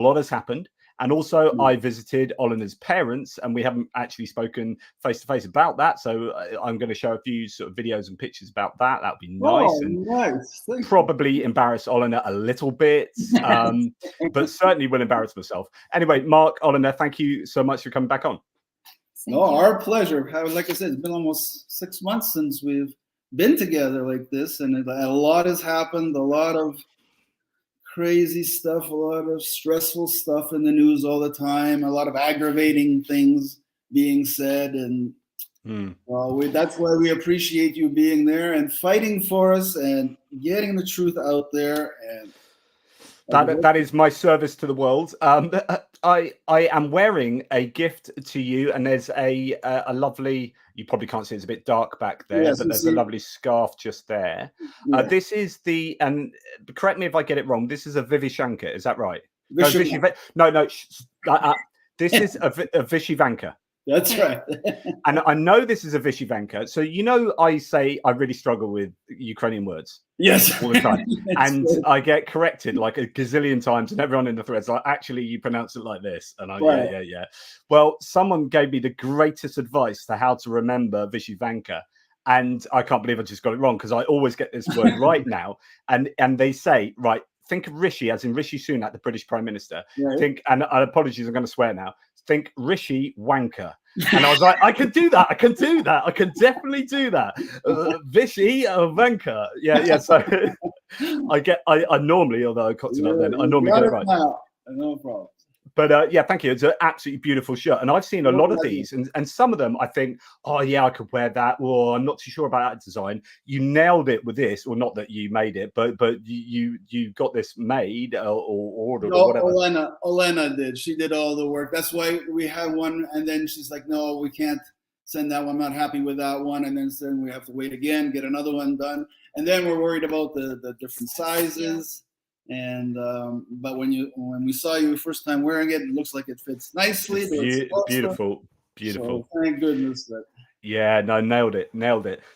a lot has happened. And also, I visited Olena's parents, and we haven't actually spoken face to face about that. So I'm going to show a few sort of videos and pictures about that. That would be nice, and nice. probably embarrass Olena a little bit, but certainly will embarrass myself. Anyway, Mark, Olena, thank you so much for coming back on. Our pleasure. Like I said, it's been almost 6 months since we've been together like this, and a lot has happened. A lot of crazy stuff, a lot of stressful stuff in the news all the time, a lot of aggravating things being said, and that's why we appreciate you being there and fighting for us and getting the truth out there. And that is my service to the world. I am wearing a gift to you, and there's a lovely, you probably can't see, it's a bit dark back there, but there's a lovely scarf just there. This is and correct me if I get it wrong, this is a Vishivanka, is that right? No, this is a Vishivanka. That's right. And I know this is a Vishivanka. So, I say I really struggle with Ukrainian words. Yes. All the time. And I get corrected like a gazillion times, and everyone in the threads like, actually, you pronounce it like this. And yeah. Well, someone gave me the greatest advice to how to remember Vishivanka. And I can't believe I just got it wrong, because I always get this word right now. And they say, right, think of Rishi as in Rishi Sunak, the British Prime Minister. Think, and apologies, I'm going to swear now. Think Rishi Wanker. And I was like, I can do that. I can definitely do that. Vishy Wanker. Yeah. So I normally, although I cocked it up then, I normally get it right. No problem. But yeah, thank you. It's an absolutely beautiful shirt. And I've seen a lot of these, and some of them I think, oh yeah, I could wear that, or I'm not too sure about that design. You nailed it with this, or not that you made it, but you got this made or ordered or whatever. Olena did. She did all the work. That's why we had one, and then she's like, no, we can't send that one. I'm not happy with that one. And then we have to wait again, get another one done. And then we're worried about the different sizes. And but when we saw you the first time wearing it, it looks like it fits nicely. Beautiful. So thank goodness that. Yeah, no, nailed it.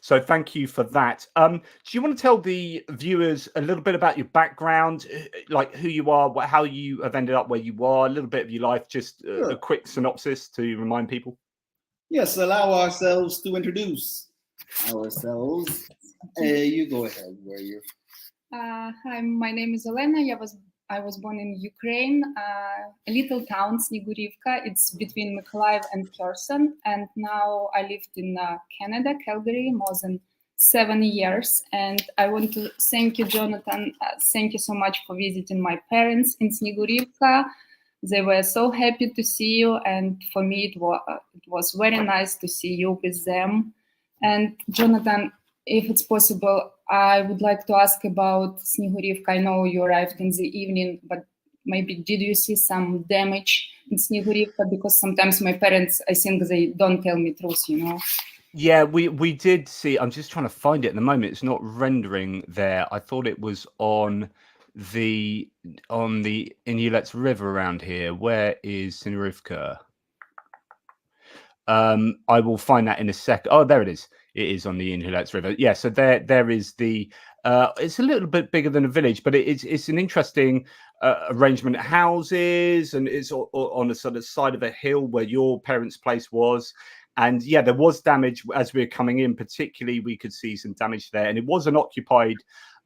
So thank you for that. Do you want to tell the viewers a little bit about your background, like who you are, how you have ended up where you are, a little bit of your life, just a quick synopsis to remind people? Yes, allow ourselves to introduce ourselves. You go ahead. Where you? Hi, my name is Olena. I was born in Ukraine, a little town, Snegurivka. It's between Mykolaiv and Kherson. And now I lived in Canada, Calgary, more than 7 years. And I want to thank you, Jonathan. Thank you so much for visiting my parents in Snegurivka. They were so happy to see you. And for me, it was very nice to see you with them. And Jonathan, if it's possible, I would like to ask about Snegurivka. I know you arrived in the evening, but maybe did you see some damage in Snegurivka? Because sometimes my parents, I think they don't tell me truth, Yeah, we did see. I'm just trying to find it at the moment. It's not rendering there. I thought it was on the Inulets River around here. Where is Snegurivka? I will find that in a second. Oh, there it is. It is on the Inulets River. Yeah, so there is the. It's a little bit bigger than a village, but it's an interesting arrangement. Houses, and it's on a sort of side of a hill where your parents' place was. And yeah, there was damage as we were coming in. Particularly, we could see some damage there, and it was an occupied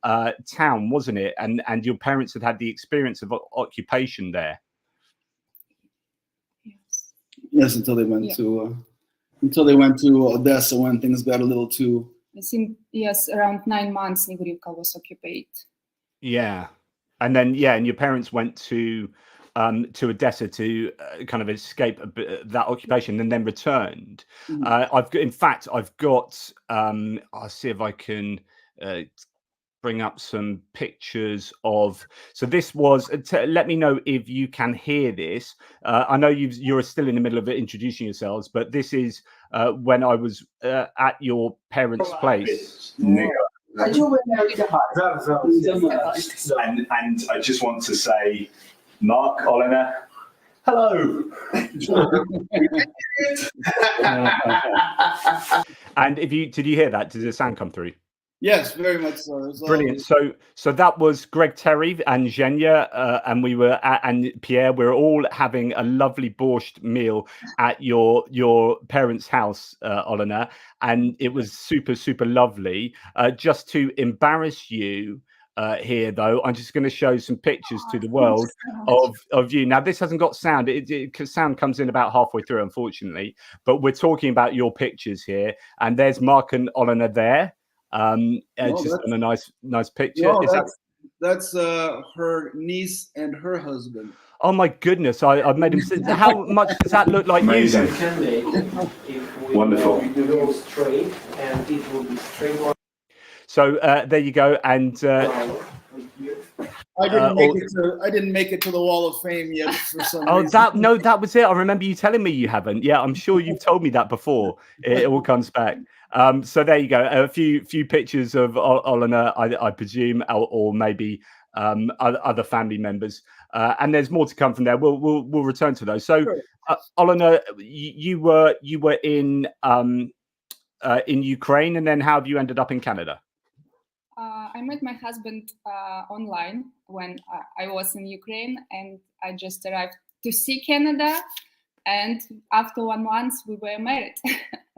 town, wasn't it? And your parents had the experience of occupation there. Yes, until they went to Odessa when things got a little too. I think yes, around 9 months Snegurivka was occupied. Yeah, and then and your parents went to Odessa to kind of escape that occupation, and then returned. Mm-hmm. I've got. I'll see if I can. Bring up some pictures of. So this was. Let me know if you can hear this. I know you're still in the middle of introducing yourselves, but this is when I was at your parents' place. And I just want to say, Mark Olena, hello. And did you hear that? Did the sound come through? Yes, very much so. Brilliant. So that was Greg Terry and Zhenya, and we were and Pierre. We were all having a lovely borscht meal at your parents' house, Olena, and it was super lovely. Just to embarrass you here, though, I'm just going to show some pictures to the world of you. Now, this hasn't got sound. Sound comes in about halfway through, unfortunately. But we're talking about your pictures here, and there's Mark and Olena there. Just on a nice picture. No, that's her niece and her husband. Oh my goodness! I've made him. How much does that look like? Amazing. You? Wonderful. We do it straight, and it will be straight line. So there you go. And I didn't make it to the Wall of Fame yet for some reason. that was it. I remember you telling me you haven't. Yeah, I'm sure you've told me that before. It all comes back. So there you go. A few pictures of Olena, I presume, or maybe other family members. And there's more to come from there. We'll return to those. So, sure. Olena, you were in Ukraine, and then how have you ended up in Canada? I met my husband online when I was in Ukraine, and I just arrived to see Canada. And after 1 month, we were married.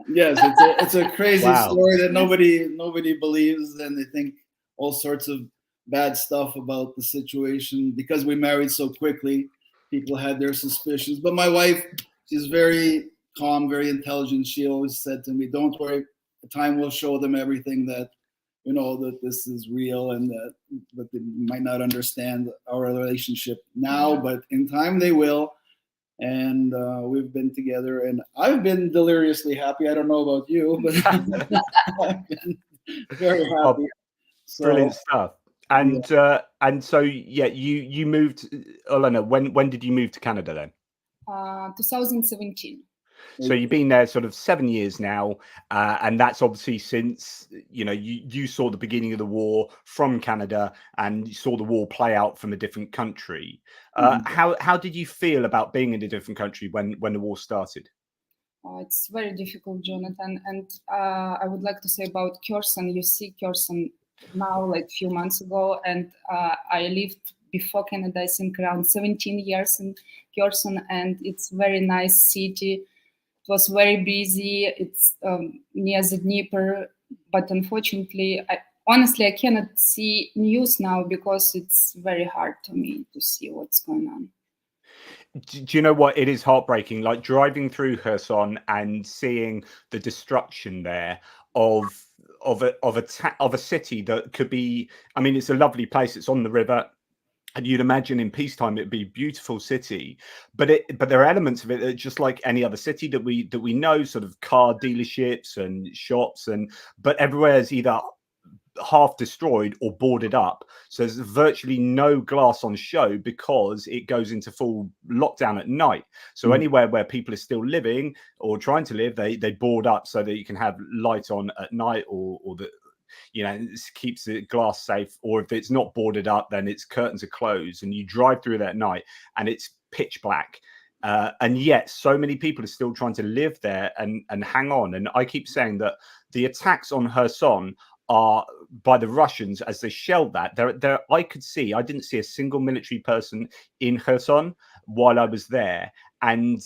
Yes, it's a crazy story that nobody believes, and they think all sorts of bad stuff about the situation because we married so quickly. People had their suspicions, but my wife, she's very calm, very intelligent. She always said to me, "Don't worry, the time will show them everything that that this is real, and that they might not understand our relationship now, but in time they will." And we've been together, and I've been deliriously happy. I don't know about you, but I've been very happy. Brilliant stuff. And so you moved, Olena. When did you move to Canada then? 2017. So you've been there sort of 7 years now, and that's obviously since you saw the beginning of the war from Canada, and you saw the war play out from a different country. How did you feel about being in a different country when the war started? It's very difficult, Jonathan, and I would like to say about Kherson. You see Kherson now, like a few months ago, and I lived before Canada, I think around 17 years in Kherson, and it's a very nice city. It was very busy. It's near the Dnieper, but unfortunately, honestly, I cannot see news now because it's very hard to me to see what's going on. Do you know what? It is heartbreaking. Like driving through Kherson and seeing the destruction there of a city that could be. I mean, it's a lovely place. It's on the river. And you'd imagine in peacetime it'd be a beautiful city, but there are elements of it that are just like any other city that we know, sort of car dealerships and shops, but everywhere is either half destroyed or boarded up. So there's virtually no glass on show because it goes into full lockdown at night. So anywhere where people are still living or trying to live, they board up so that you can have light on at night, or the it keeps the glass safe. Or if it's not boarded up, then its curtains are closed, and you drive through that night and it's pitch black. And yet so many people are still trying to live there and hang on. And I keep saying that the attacks on Kherson are by the Russians as they shelled that. There, I didn't see a single military person in Kherson while I was there, and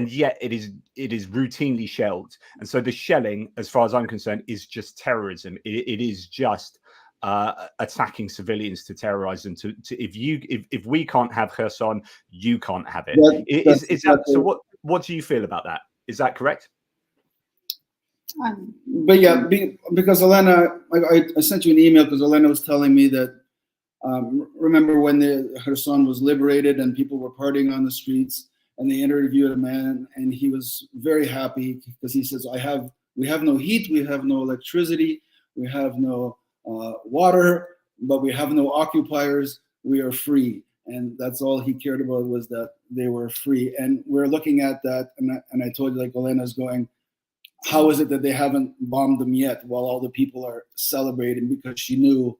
yet it is routinely shelled. And so the shelling, as far as I'm concerned, is just terrorism. It is just attacking civilians to terrorize them. If we can't have Kherson, you can't have it. So what do you feel about that? Is that correct? But yeah, because Olena, I sent you an email because Olena was telling me that remember when the Kherson was liberated and people were partying on the streets, and they interviewed a man, and he was very happy because he says, we have no heat, we have no electricity, we have no water, but we have no occupiers, we are free. And that's all he cared about, was that they were free. And we're looking at that, and I told you, like, Olena's going, how is it that they haven't bombed them yet while all the people are celebrating? Because she knew,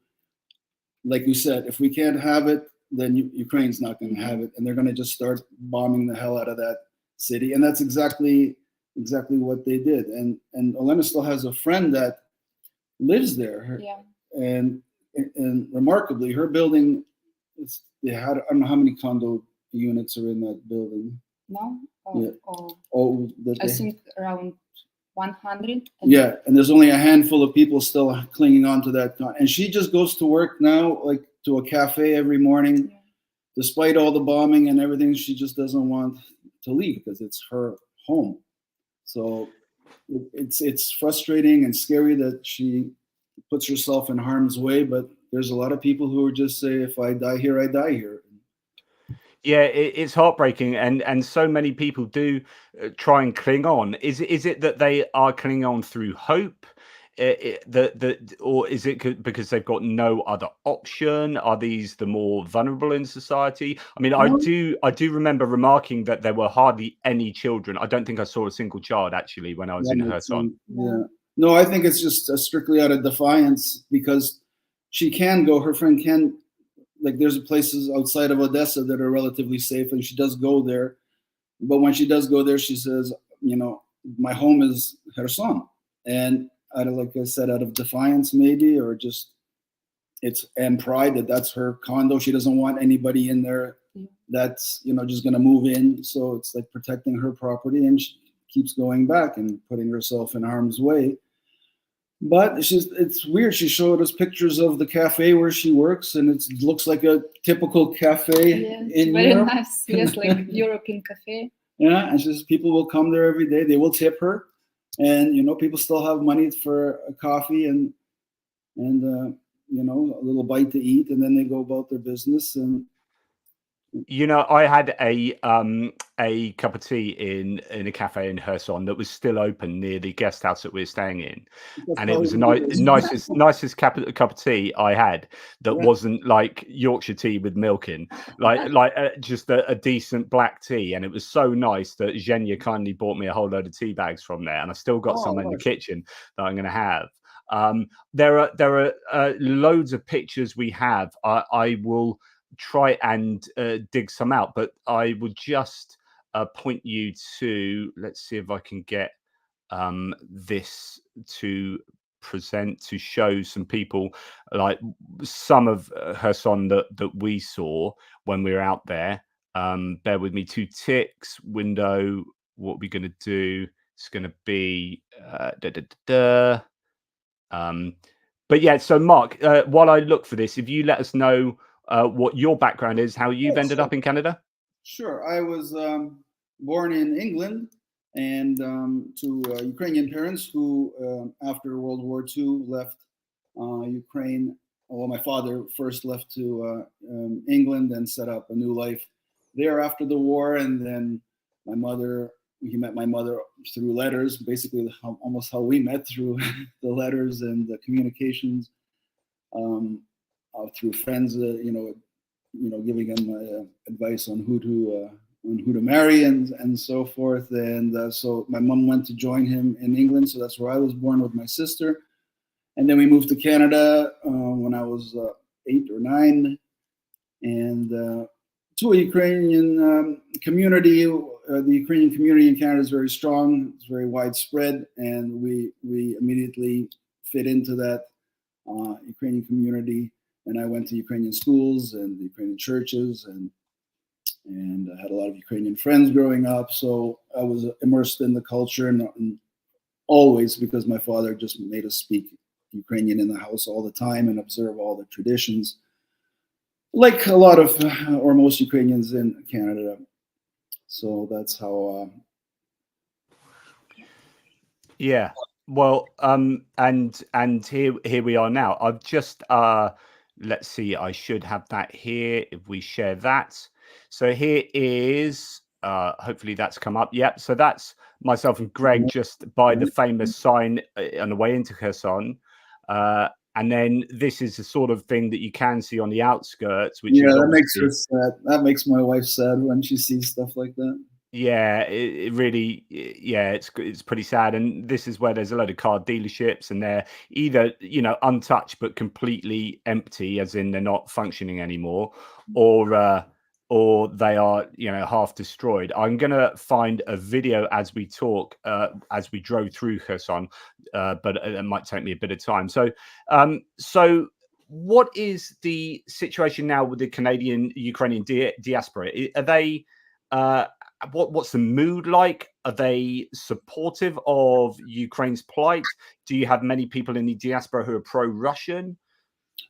like you said, if we can't have it, then Ukraine's not going to have it, and they're going to just start bombing the hell out of that city. And that's exactly what they did. And Olena still has a friend that lives there. Yeah. And remarkably, her building, they had, I don't know how many condo units are in that building. No? Yeah. I think around 100. Yeah, and there's only a handful of people still clinging on to that. And she just goes to work now, like to a cafe every morning. Yeah. Despite all the bombing and everything, she just doesn't want to leave because it's her home. So it's frustrating and scary that she puts herself in harm's way, but there's a lot of people who would just say, if I die here, I die here. Yeah, it's heartbreaking, and so many people do try and cling on. Is it that they are clinging on through hope? Or is it because they've got no other option? Are these the more vulnerable in society? I mean, I do remember remarking that there were hardly any children. I don't think I saw a single child actually when I was in Kherson. Yeah. No, I think it's just strictly out of defiance, because she can go, her friend can, like there's places outside of Odessa that are relatively safe, and she does go there. But when she does go there, she says, you know, my home is Kherson. And like I said, out of defiance maybe, or just and pride that's her condo. She doesn't want anybody in there that's, you know, just going to move in. So it's like protecting her property, and she keeps going back and putting herself in harm's way. But it's weird. She showed us pictures of the cafe where she works, and it looks like a typical cafe in very Europe. Nice. Yes, like European cafe. Yeah, and she says people will come there every day. They will tip her, and you know, people still have money for a coffee and you know, a little bite to eat, and then they go about their business. And you know, I had a cup of tea in a cafe in Kherson that was still open near the guest house that we were staying in, and it was the nicest cup of tea I had that wasn't like Yorkshire tea with milk in, like just a decent black tea, and it was so nice that Zhenya kindly bought me a whole load of tea bags from there, and I still got some in the kitchen that I'm going to have. There are loads of pictures we have. I will try and dig some out, but I would just point you to, let's see if I can get this to present, to show some people, like some of Kherson that we saw when we were out there. Bear with me 2 ticks. Window, what we're going to do is going to be but yeah, so Mark, while I look for this, if you let us know what your background is, how you've ended up in Canada. Sure. I was born in England, and to Ukrainian parents who, after World War II, left Ukraine. Well, my father first left to England and set up a new life there after the war, and then he met my mother through letters, basically almost how we met, through the letters and the communications, through friends, you know, giving him advice on who to marry and so forth. And so my mom went to join him in England. So that's where I was born with my sister. And then we moved to Canada when I was 8 or 9, and to a Ukrainian community. The Ukrainian community in Canada is very strong. It's very widespread, and we immediately fit into that Ukrainian community. And I went to Ukrainian schools and Ukrainian churches, and I had a lot of Ukrainian friends growing up. So I was immersed in the culture, and always, because my father just made us speak Ukrainian in the house all the time and observe all the traditions, like a lot of or most Ukrainians in Canada. So that's how. Yeah. Well, and here we are now. I've just let's see, I should have that here if we share that. So here is hopefully that's come up. Yep. So that's myself and Greg just by the famous sign on the way into Kherson. And then this is the sort of thing that you can see on the outskirts, which is that makes her sad. That makes my wife sad when she sees stuff like that. Yeah, it really, yeah, it's pretty sad. And this is where there's a load of car dealerships, and they're either, you know, untouched but completely empty, as in they're not functioning anymore, or or they are, half destroyed. I'm going to find a video as we talk, as we drove through Kherson, but it might take me a bit of time. So what is the situation now with the Canadian Ukrainian diaspora? Are they what's the mood like? Are they supportive of Ukraine's plight? Do you have many people in the diaspora who are pro-Russian?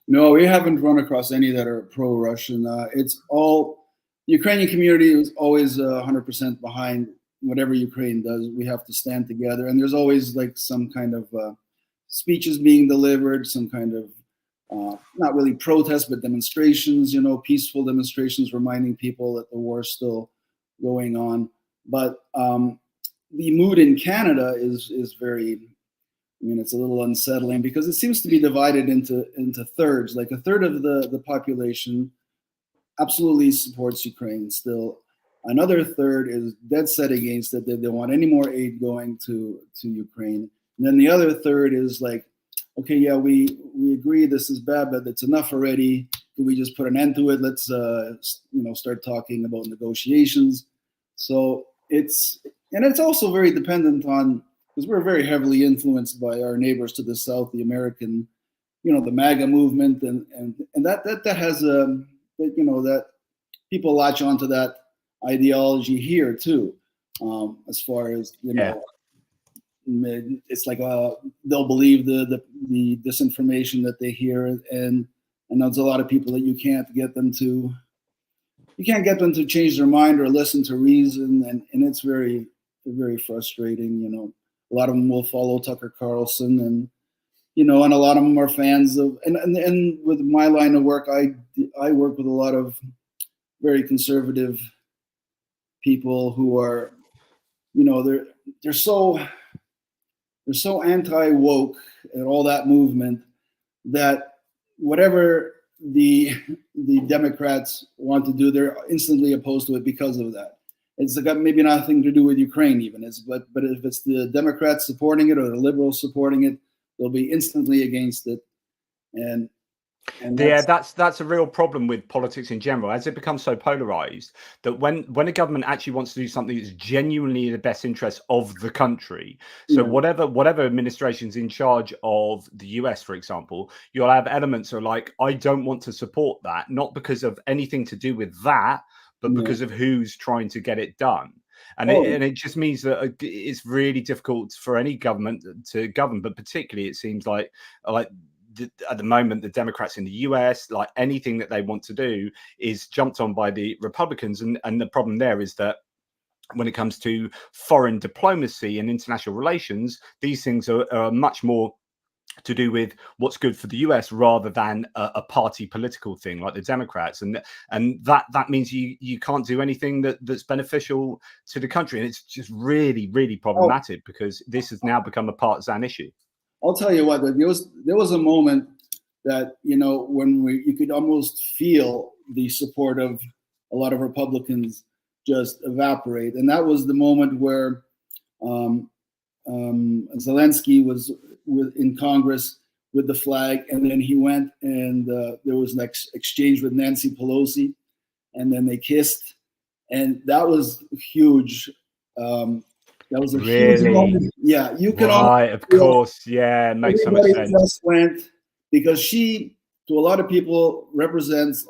No, we haven't run across any that are pro-Russian. It's all Ukrainian community is always 100% behind whatever Ukraine does. We have to stand together, and there's always like some kind of speeches being delivered, some kind of not really protests, but demonstrations. Peaceful demonstrations, reminding people that the war is still going on. But the mood in Canada is very. It's a little unsettling because it seems to be divided into thirds. Like a third of the population absolutely supports Ukraine still. Another third is dead set against it. They don't want any more aid going to Ukraine. And then the other third is like, okay, yeah, we agree this is bad, but it's enough already. Can we just put an end to it? Let's start talking about negotiations. So it's also very dependent on, because we're very heavily influenced by our neighbors to the south, the American, the MAGA movement, and that has that people latch onto that ideology here too, as far as it's like they'll believe the disinformation that they hear, and there's a lot of people that you can't get them to change their mind or listen to reason, and it's very, very frustrating. A lot of them will follow Tucker Carlson, and and a lot of them are fans of. And with my line of work, I work with a lot of very conservative people who are, they're so anti-woke and all that movement that whatever the Democrats want to do, they're instantly opposed to it because of that. It's got maybe nothing to do with Ukraine even. But if it's the Democrats supporting it or the liberals supporting it, they'll be instantly against it. And that's a real problem with politics in general, as it becomes so polarized that when a government actually wants to do something that's genuinely in the best interest of the country. So whatever administration's in charge of the US, for example, you'll have elements that are like, I don't want to support that, not because of anything to do with that, but because of who's trying to get it done. And it just means that it's really difficult for any government to govern, but particularly it seems like at the moment, the Democrats in the US, like anything that they want to do is jumped on by the Republicans. And the problem there is that when it comes to foreign diplomacy and international relations, these things are much more to do with what's good for the US rather than a party political thing like the Democrats. And that means you can't do anything that's beneficial to the country. And it's just really, really problematic because this has now become a partisan issue. I'll tell you what, there was a moment that, when you could almost feel the support of a lot of Republicans just evaporate. And that was the moment where Zelensky was in Congress with the flag, and then he went and there was an exchange with Nancy Pelosi, and then they kissed, and that was huge. That was a huge moment. Yeah, you can. Right, of course. Yeah, it makes so much sense. Just went because she, to a lot of people, represents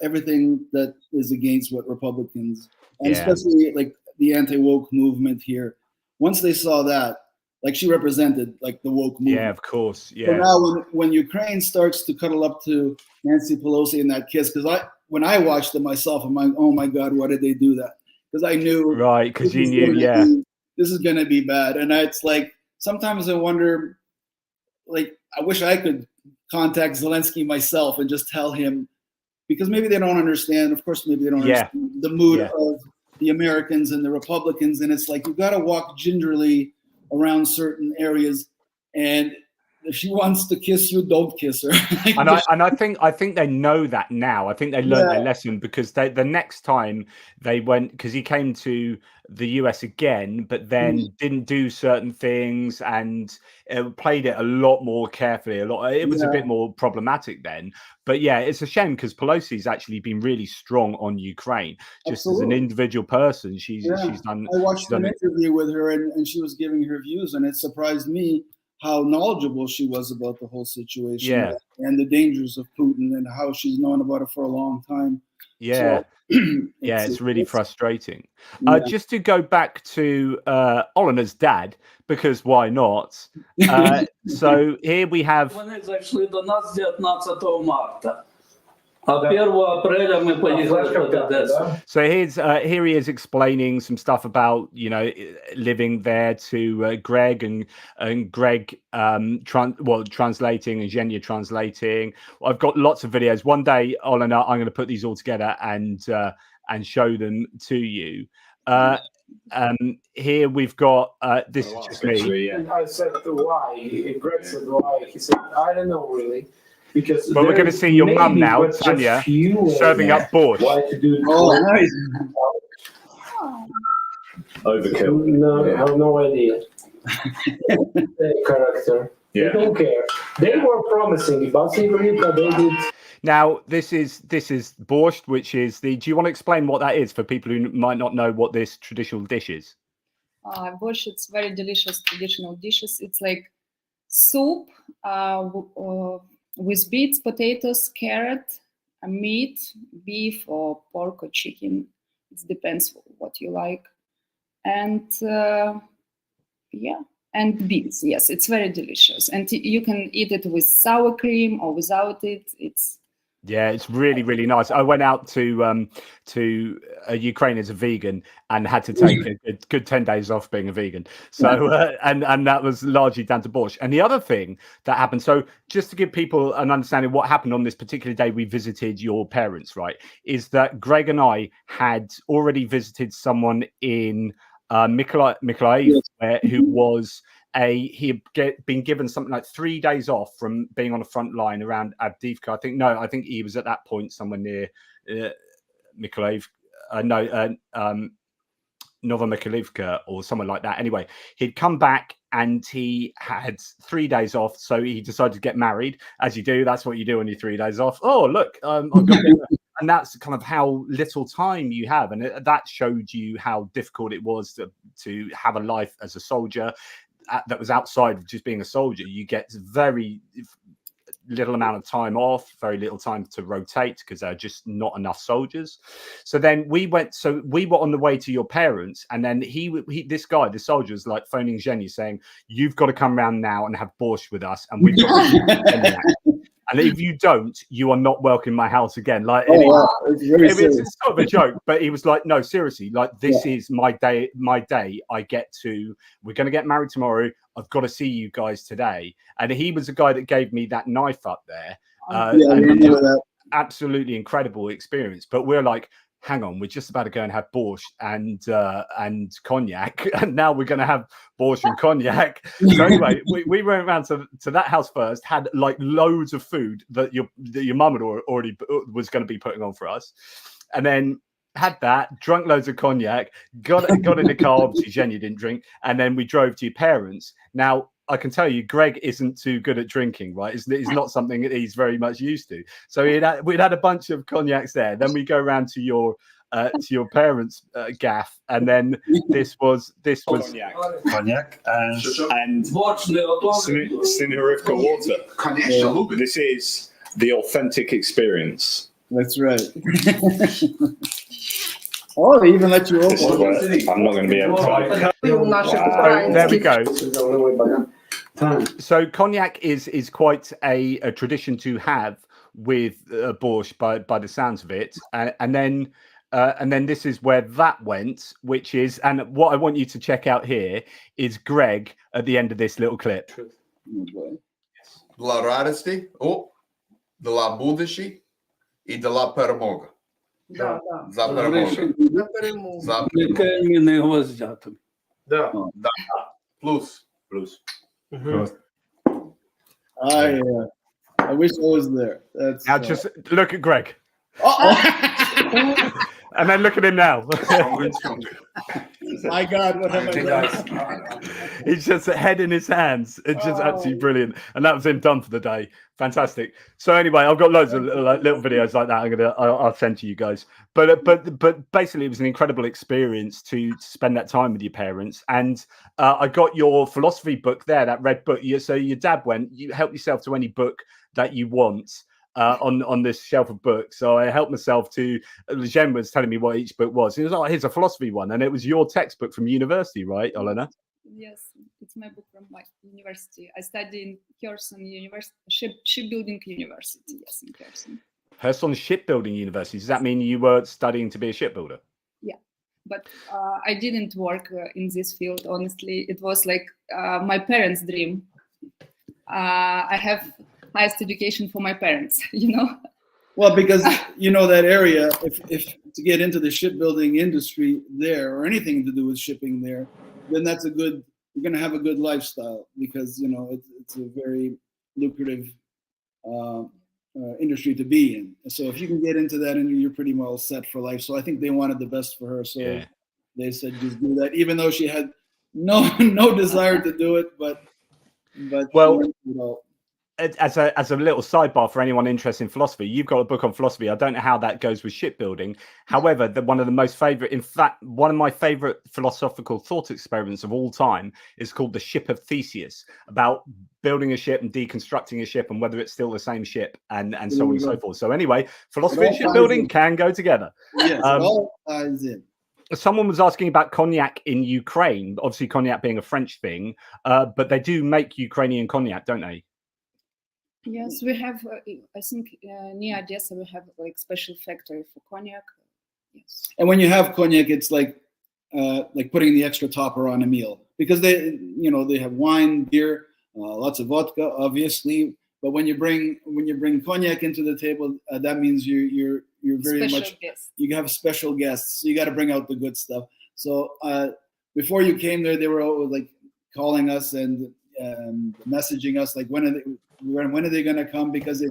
everything that is against what Republicans, and especially like the anti-woke movement here. Once they saw that, like she represented like the woke movement. Yeah, of course. Yeah. So now when Ukraine starts to cuddle up to Nancy Pelosi in that kiss, because when I watched it myself, I'm like, oh my God, why did they do that? Because I knew. Right, because you knew, this is going to be bad. And it's like, sometimes I wonder, like, I wish I could contact Zelensky myself and just tell him, because maybe they don't understand. Of course, maybe they don't understand the mood of the Americans and the Republicans. And it's like, you got to walk gingerly around certain areas. And if she wants to kiss you, don't kiss her. And I think they know that now. I think they learned their lesson, because the next time they went, because he came to the US again, but then didn't do certain things and played it a lot more carefully. It was a bit more problematic then. But yeah, it's a shame, because Pelosi's actually been really strong on Ukraine. Just as an individual person, she's done. I watched an interview with her, and she was giving her views, and it surprised me how knowledgeable she was about the whole situation and the dangers of Putin, and how she's known about it for a long time. Yeah. So, it's really frustrating. Just to go back to Olena's dad, because why not? So here we have. Вони зайшли до нас 19 марта. А 1 апреля ми поїхали в Одесу. So here he is explaining some stuff about, living there to Greg and Greg translating and Zhenya translating. I've got lots of videos. One day, Olena, I'm going to put these all together and show them to you. Here we've got this is just me. And I said why. Greg said why. He said, I don't know really. Because we're going to see your mum now, Tanya, serving up borscht. Why to do nice. Overkill. No, I have no idea. Character. They don't care. They were promising, but secretly they did. Now, this is borscht, which is do you want to explain what that is for people who might not know what this traditional dish is? Borscht, it's very delicious traditional dishes. It's like soup with beets, potatoes, carrot, meat, beef or pork or chicken. It depends what you like. And and beans. Yes, it's very delicious. And you can eat it with sour cream or without it. It's really, really nice. I went out to Ukraine as a vegan and had to take a good 10 days off being a vegan. So and that was largely down to borscht. And the other thing that happened, so just to give people an understanding of what happened on this particular day we visited your parents, right, is that Greg and I had already visited someone in Mykolaiv, who was he had been given something like 3 days off from being on the front line around Avdiivka. I think he was at that point somewhere near Mykolaiv. Novomykolivka or somewhere like that. Anyway, he'd come back and he had 3 days off, so he decided to get married, as you do. That's what you do on your 3 days off. Oh, look, I've got and that's kind of how little time you have, and that showed you how difficult it was to have a life as a soldier that was outside of just being a soldier. You get very little amount of time off, very little time to rotate, because there are just not enough soldiers. So then we were on the way to your parents, and then this guy, the soldier, was like phoning Zhenya saying, "You've got to come round now and have borscht with us, and we've got and if you don't, you are not welcome in my house again." Like, it's sort of a joke, but he was like, "No, seriously, like this is my day. We're going to get married tomorrow. I've got to see you guys today." And he was the guy that gave me that knife up there. Absolutely incredible experience. But we're like, hang on, we're just about to go and have borscht and cognac, and now we're going to have borscht and cognac. So anyway, we went around to that house first, had like loads of food that your mum had already was going to be putting on for us, and then had that, drunk loads of cognac, got in the car. Obviously, Zhenya didn't drink, and then we drove to your parents. Now, I can tell you, Greg isn't too good at drinking, right? It's not something that he's very much used to. So we'd had a bunch of cognacs there. Then we go around to your parents' gaff, and then this was cognac and Sinharivka water. This is the authentic experience. That's right. Oh, they even let you open. I'm not going to be able to. Wow. There we go. So cognac is quite a tradition to have with borscht by the sounds of it, and then this is where that went, which is, and what I want you to check out here is Greg at the end of this little clip. Dla радости, dla будущей и для перемоги. Да. За перемогу. За Камінний гвоздятом. Да. Плюс. Угу. I wish I was there. That's Now just look at Greg. Uh-oh. And then look at him now. My God, what have I done? He's just head in his hands. It's just absolutely brilliant. And that was him done for the day. Fantastic. So anyway, I've got loads of little videos like that. I'll send to you guys. But basically, it was an incredible experience to spend that time with your parents. And I got your philosophy book there, that red book. So your dad went. You help yourself to any book that you want. On this shelf of books. So I helped myself to, Jen was telling me what each book was. He was like, here's a philosophy one. And it was your textbook from university, right, Olena? Yes, it's my book from my university. I study in Kherson University, Shipbuilding University, yes, in Kherson. Kherson Shipbuilding University. Does that mean you were studying to be a shipbuilder? Yeah, but I didn't work in this field, honestly. It was like my parents' dream. I have highest education for my parents, you know. Well, because you know that area, if to get into the shipbuilding industry there or anything to do with shipping there, then that's a good. You're going to have a good lifestyle because you know it's a very lucrative industry to be in. So if you can get into that, and you're pretty well set for life. So I think they wanted the best for her. So they said just do that, even though she had no desire to do it, but well, you know. As a little sidebar for anyone interested in philosophy, you've got a book on philosophy. I don't know how that goes with shipbuilding. However, one of the most favorite, in fact, one of my favorite philosophical thought experiments of all time is called The Ship of Theseus, about building a ship and deconstructing a ship and whether it's still the same ship and so on and so forth. So anyway, philosophy and shipbuilding can go together. Yes, it all ties in. Someone was asking about cognac in Ukraine, obviously cognac being a French thing, but they do make Ukrainian cognac, don't they? Yes, we have. I think near Odessa we have like special factory for cognac. Yes. And when you have cognac, it's like putting the extra topper on a meal because they have wine, beer, lots of vodka, obviously. But when you bring cognac into the table, that means you're very special much guests. You have special guests. So you got to bring out the good stuff. So before you came there, they were always like calling us and messaging us like when are they going to come? Because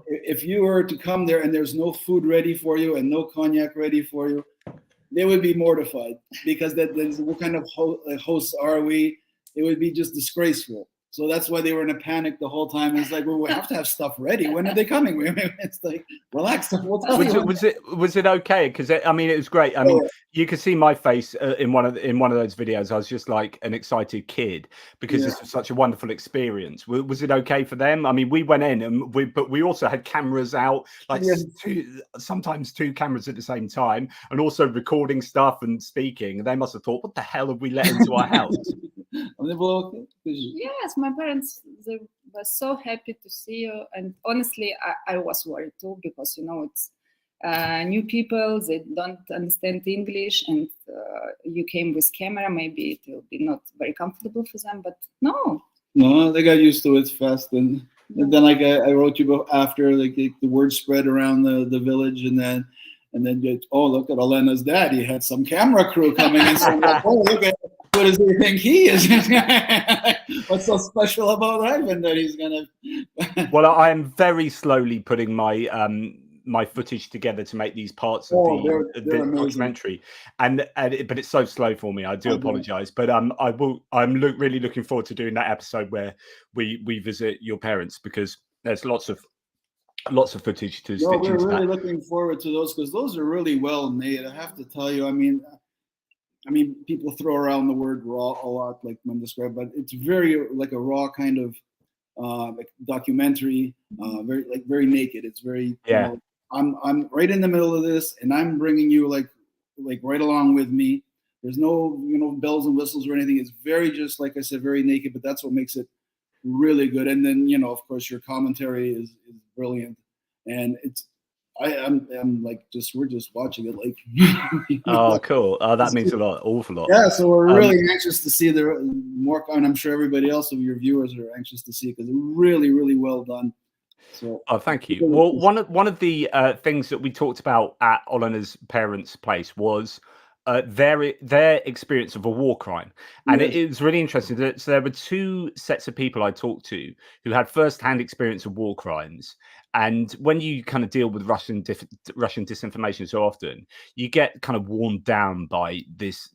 if you were to come there and there's no food ready for you and no cognac ready for you, they would be mortified because what kind of hosts are we? It would be just disgraceful. So that's why they were in a panic the whole time. It's like, well, we have to have stuff ready. When are they coming? It's like, relax. Was it okay? Because I mean, it was great. I mean, you could see my face in one of those videos. I was just like an excited kid because this was such a wonderful experience. Was it okay for them? I mean, we went in and we also had cameras out, like sometimes two cameras at the same time, and also recording stuff and speaking. They must have thought, what the hell have we let into our house? Yes, my parents, they were so happy to see you, and honestly I was worried too because it's new people, they don't understand English, and you came with camera, maybe it will be not very comfortable for them, but no, they got used to it fast. And then like I wrote you after, like the word spread around the village, and then look at Olena's dad, he had some camera crew coming in, so like, look at what does he think he is? What's so special about Ivan that he's gonna? Well, I am very slowly putting my my footage together to make these parts of the documentary, but it's so slow for me. I do apologize, but I'm really looking forward to doing that episode where we visit your parents, because there's lots of footage to stitch into that. We're really looking forward to those because those are really well made. I have to tell you, I mean, people throw around the word raw a lot, like when described, but it's very like a raw kind of like documentary, very naked. It's very I'm right in the middle of this, and I'm bringing you like right along with me. There's no bells and whistles or anything. It's very, just like I said, very naked. But that's what makes it really good. And then of course, your commentary is brilliant, and I'm like we're just watching it like. Oh, cool! Oh, that means a lot, awful lot. Yeah, so we're really anxious to see the more, and I'm sure everybody else of your viewers are anxious to see it because it's really, really well done. So, thank you. Well, one of the things that we talked about at Olena's parents' place was their experience of a war crime. And it was really interesting. So there were two sets of people I talked to who had first-hand experience of war crimes. And when you kind of deal with Russian disinformation so often, you get kind of worn down by this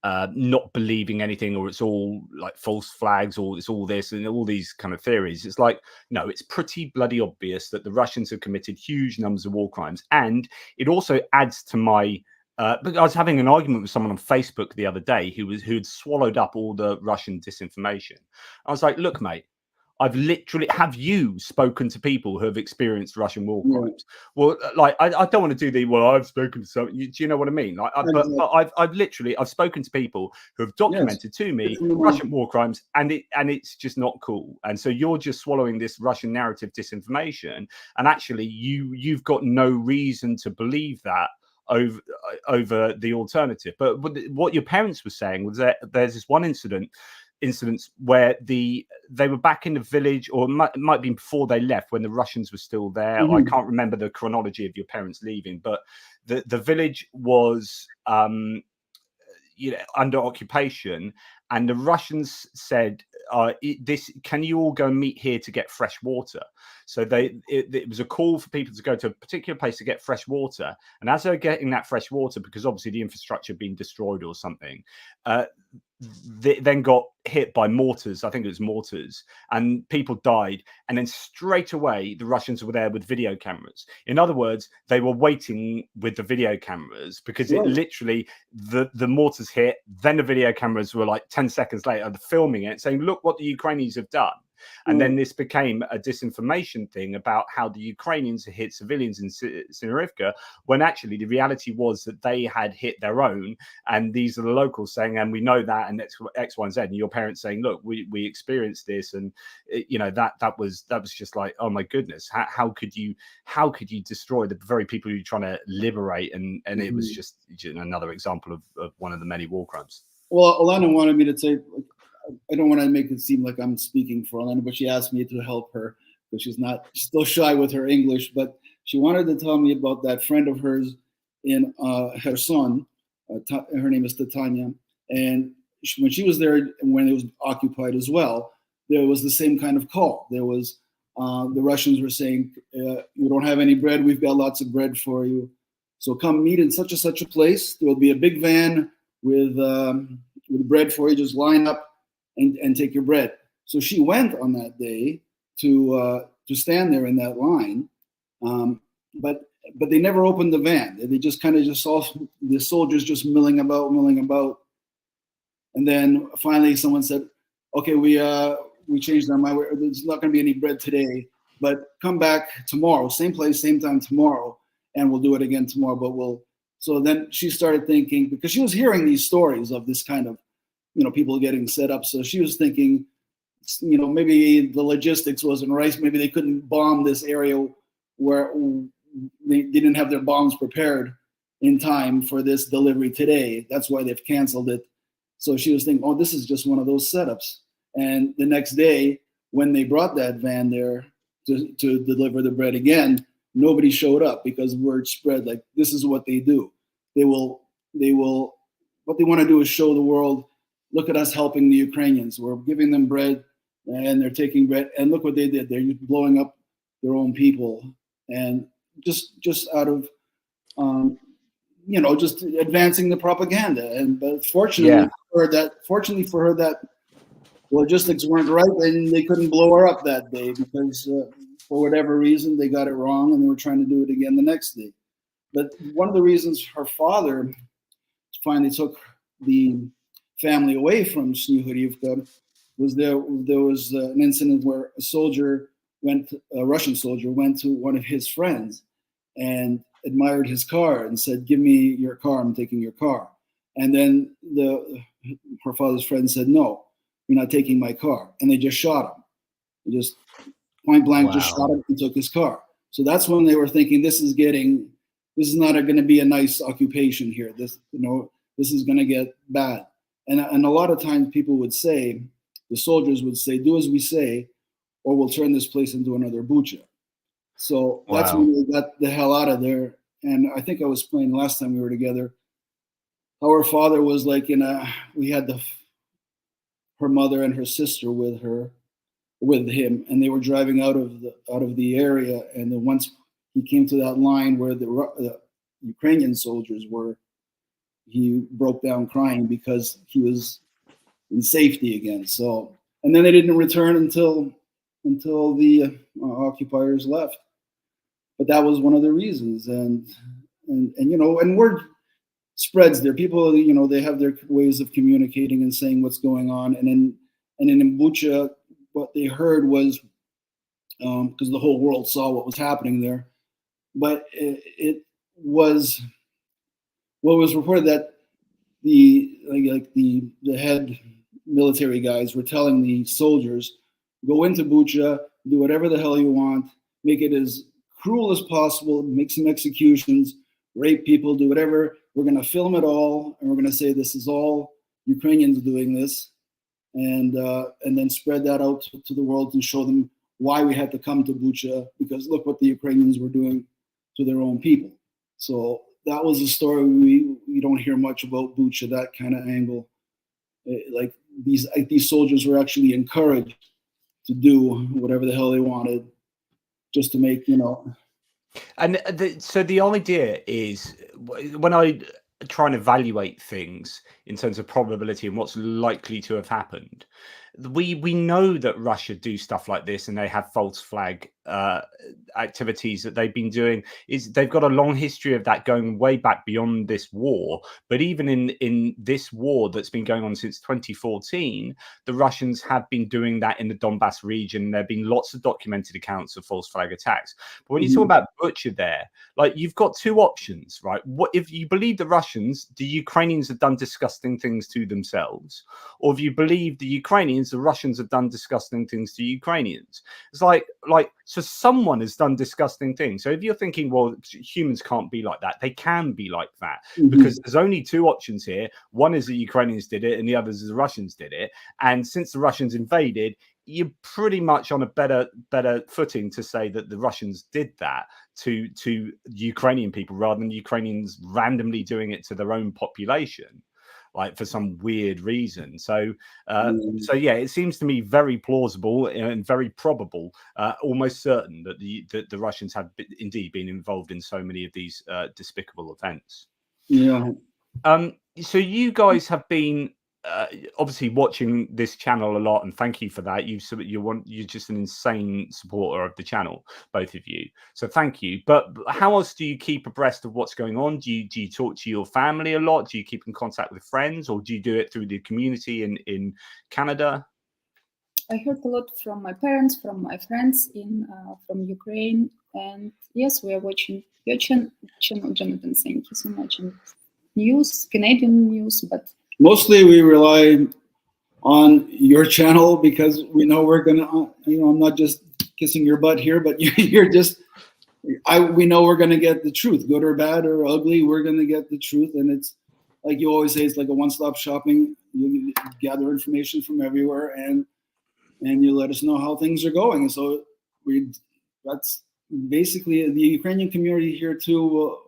not believing anything, or it's all like false flags, or it's all this and all these kind of theories. It's like, no, it's pretty bloody obvious that the Russians have committed huge numbers of war crimes. And it also adds to my but I was having an argument with someone on Facebook the other day who had swallowed up all the Russian disinformation. I was like, look, mate, I've literally, have you spoken to people who have experienced Russian war crimes? Well, like, I don't want to do the, well, I've spoken to some, do you know what I mean? Like, but I've spoken to people who have documented to me Russian war crimes, and it's just not cool. And so you're just swallowing this Russian narrative disinformation, and actually you've got no reason to believe that over the alternative. But what your parents were saying was that there's this one incidents where they were back in the village, or it might be before they left when the Russians were still there. I can't remember the chronology of your parents leaving, but the village was under occupation, and the Russians said, can you all go and meet here to get fresh water? So it was a call for people to go to a particular place to get fresh water. And as they're getting that fresh water, because obviously the infrastructure had been destroyed or something, they then got hit by mortars. I think it was mortars, and people died. And then straight away, the Russians were there with video cameras. In other words, they were waiting with the video cameras, because it literally, the mortars hit, then the video cameras were like 10 seconds later filming it, saying, look what the Ukrainians have done. And then this became a disinformation thing about how the Ukrainians hit civilians in Sinarivka, when actually the reality was that they had hit their own. And these are the locals saying, and we know that, and X, Y, and Z. And your parents saying, look, we experienced this, and that was just like, oh my goodness, how could you destroy the very people you're trying to liberate? And it was just another example of one of the many war crimes. Well, Olena wanted me to say, I don't want to make it seem like I'm speaking for Olena, but she asked me to help her, because she's still shy with her English. But she wanted to tell me about that friend of hers in Kherson. Her name is Titania. And when she was there, when it was occupied as well, there was the same kind of call. There was, the Russians were saying, you don't have any bread, we've got lots of bread for you. So come meet in such a place. There will be a big van with bread for you. Just line up and take your bread. So she went on that day to stand there in that line, but they never opened the van. They just saw the soldiers just milling about, and then finally someone said, "Okay, we changed our mind. There's not going to be any bread today, but come back tomorrow, same place, same time tomorrow, and we'll do it again tomorrow." But So then she started thinking, because she was hearing these stories of this kind of, people getting set up. So she was thinking, maybe the logistics wasn't right. Maybe they couldn't bomb this area where they didn't have their bombs prepared in time for this delivery today. That's why they've canceled it. So she was thinking, oh, this is just one of those setups. And the next day, when they brought that van there to deliver the bread again, nobody showed up, because word spread like this is what they do. What they want to do is show the world, look at us helping the Ukrainians. We're giving them bread, and they're taking bread. And look what they did. They're blowing up their own people, and just out of, just advancing the propaganda. But fortunately for her, that logistics weren't right, and they couldn't blow her up that day, because for whatever reason they got it wrong, and they were trying to do it again the next day. But one of the reasons her father finally took the family away from Snihurivka was there was an incident where a Russian soldier went to one of his friends and admired his car and said, "Give me your car, I'm taking your car." And then her father's friend said, "No, you're not taking my car." And they just shot him. They just point blank just shot him and took his car. So that's when they were thinking, this is not going to be a nice occupation here. This is going to get bad. And a lot of times people would say, the soldiers would say, "Do as we say, or we'll turn this place into another Bucha." So that's when they got the hell out of there. And I think I was playing last time we were together. how her father was like we had her mother and her sister with him, and they were driving out of the area, and then once he came to that line where the Ukrainian soldiers were, he broke down crying because he was in safety again. So, and then they didn't return until the occupiers left. But that was one of the reasons, and word spreads there. People, they have their ways of communicating and saying what's going on, and in Bucha, what they heard was because the whole world saw what was happening there, but it was what was reported that the head military guys were telling the soldiers, go into Bucha, do whatever the hell you want, make it as cruel as possible, make some executions, rape people, do whatever. We're going to film it all, and we're going to say this is all Ukrainians doing this, and then spread that out to the world and show them why we had to come to Bucha, because look what the Ukrainians were doing to their own people. So that was a story we don't hear much about Bucha, that kind of angle. Like these soldiers were actually encouraged to do whatever the hell they wanted, just to make, And so the idea is, when I try and evaluate things in terms of probability and what's likely to have happened, we know that Russia do stuff like this, and they have false flag activities that they've been doing. They've got a long history of that, going way back beyond this war. But even in this war that's been going on since 2014, the Russians have been doing that in the Donbass region. There have been lots of documented accounts of false flag attacks. But when you talk about Bucha there, like, you've got two options, right? What if you believe the Russians, the Ukrainians have done disgusting things to themselves, or if you believe the Ukrainians, the Russians have done disgusting things to Ukrainians? It's like so someone has done disgusting things. So if you're thinking, well, humans can't be like that, they can be like that, because there's only two options here. One is the Ukrainians did it, and the other is the Russians did it. And since the Russians invaded, you're pretty much on a better footing to say that the Russians did that to Ukrainian people, rather than Ukrainians randomly doing it to their own population, like for some weird reason. So yeah, it seems to me very plausible and very probable, almost certain that the Russians have indeed been involved in so many of these despicable events. Yeah. So you guys have been obviously watching this channel a lot, and thank you for that. You're just an insane supporter of the channel, both of you. So thank you. But how else do you keep abreast of what's going on? Do you talk to your family a lot? Do you keep in contact with friends, or do you do it through the community in Canada? I heard a lot from my parents, from my friends from Ukraine, and yes, we are watching your channel, Jonathan. Thank you so much. And news, Canadian news, but mostly we rely on your channel, because we know we're gonna, I'm not just kissing your butt here, but we know we're gonna get the truth, good or bad or ugly. We're gonna get the truth, and it's like you always say, it's like a one-stop shopping. You gather information from everywhere, and you let us know how things are going. And so that's basically the Ukrainian community here too.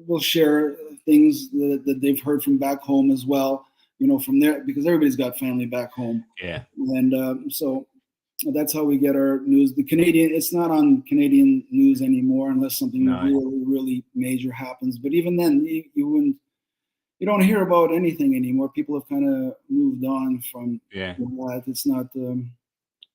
Will share things that they've heard from back home as well, from there, because everybody's got family back home. Yeah. And so that's how we get our news. It's not on Canadian news anymore, unless something really, really major happens. But even then, you don't hear about anything anymore. People have kind of moved on from that. It's not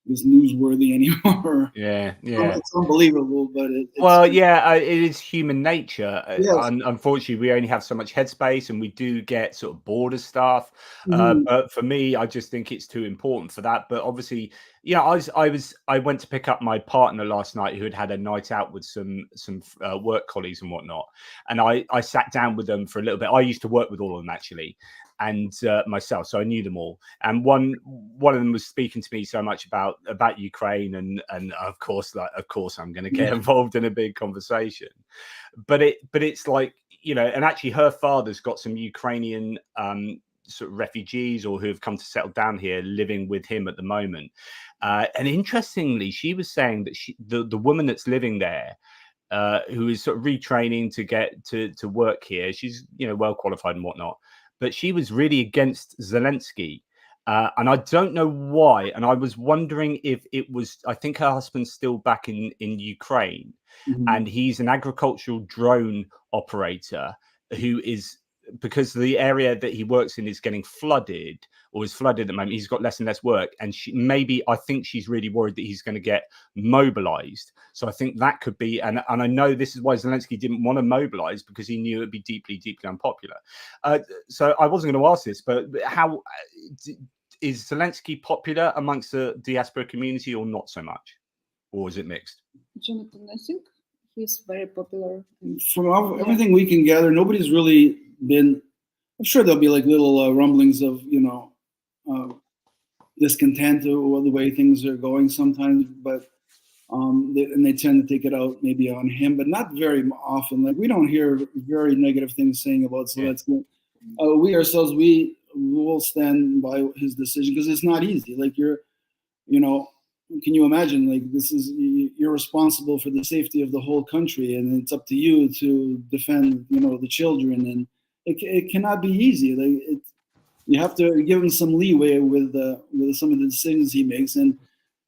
is newsworthy anymore. Yeah. It's unbelievable, but it is human nature. Yes. Unfortunately, we only have so much headspace, and we do get sort of bored of stuff. But for me, I just think it's too important for that. But obviously, I went to pick up my partner last night, who had a night out with some work colleagues and whatnot, and I sat down with them for a little bit. I used to work with all of them, actually, and myself, so I knew them all. And one of them was speaking to me so much about Ukraine, and of course I'm going to get involved in a big conversation. But it's like, and actually her father's got some Ukrainian sort of refugees, or who have come to settle down here, living with him at the moment. And interestingly, she was saying that the woman that's living there who is sort of retraining to get to work here. She's, you know, well qualified and whatnot, but she was really against Zelensky. And I don't know why. And I was wondering if it was, I think her husband's still back in Ukraine, and he's an agricultural drone operator who is, because the area that he works in is getting flooded, or is flooded at the moment, he's got less and less work. And I think she's really worried that he's going to get mobilized. So I think that could be, and I know this is why Zelensky didn't want to mobilize, because he knew it'd be deeply, deeply unpopular. So I wasn't going to ask this, but how is Zelensky popular amongst the diaspora community, or not so much? Or is it mixed? Jonathan, I think he's very popular. From everything we can gather, nobody's really been. I'm sure there'll be like little rumblings of, you know, discontent or the way things are going sometimes, but they tend to take it out maybe on him, but not very often. Like, we don't hear very negative things saying about Zelensky. We ourselves, we will stand by his decision, because it's not easy. Like, you know, can you imagine, like, you're responsible for the safety of the whole country, and it's up to you to defend, you know, the children, and it cannot be easy. Like, you have to give him some leeway with some of the decisions he makes, and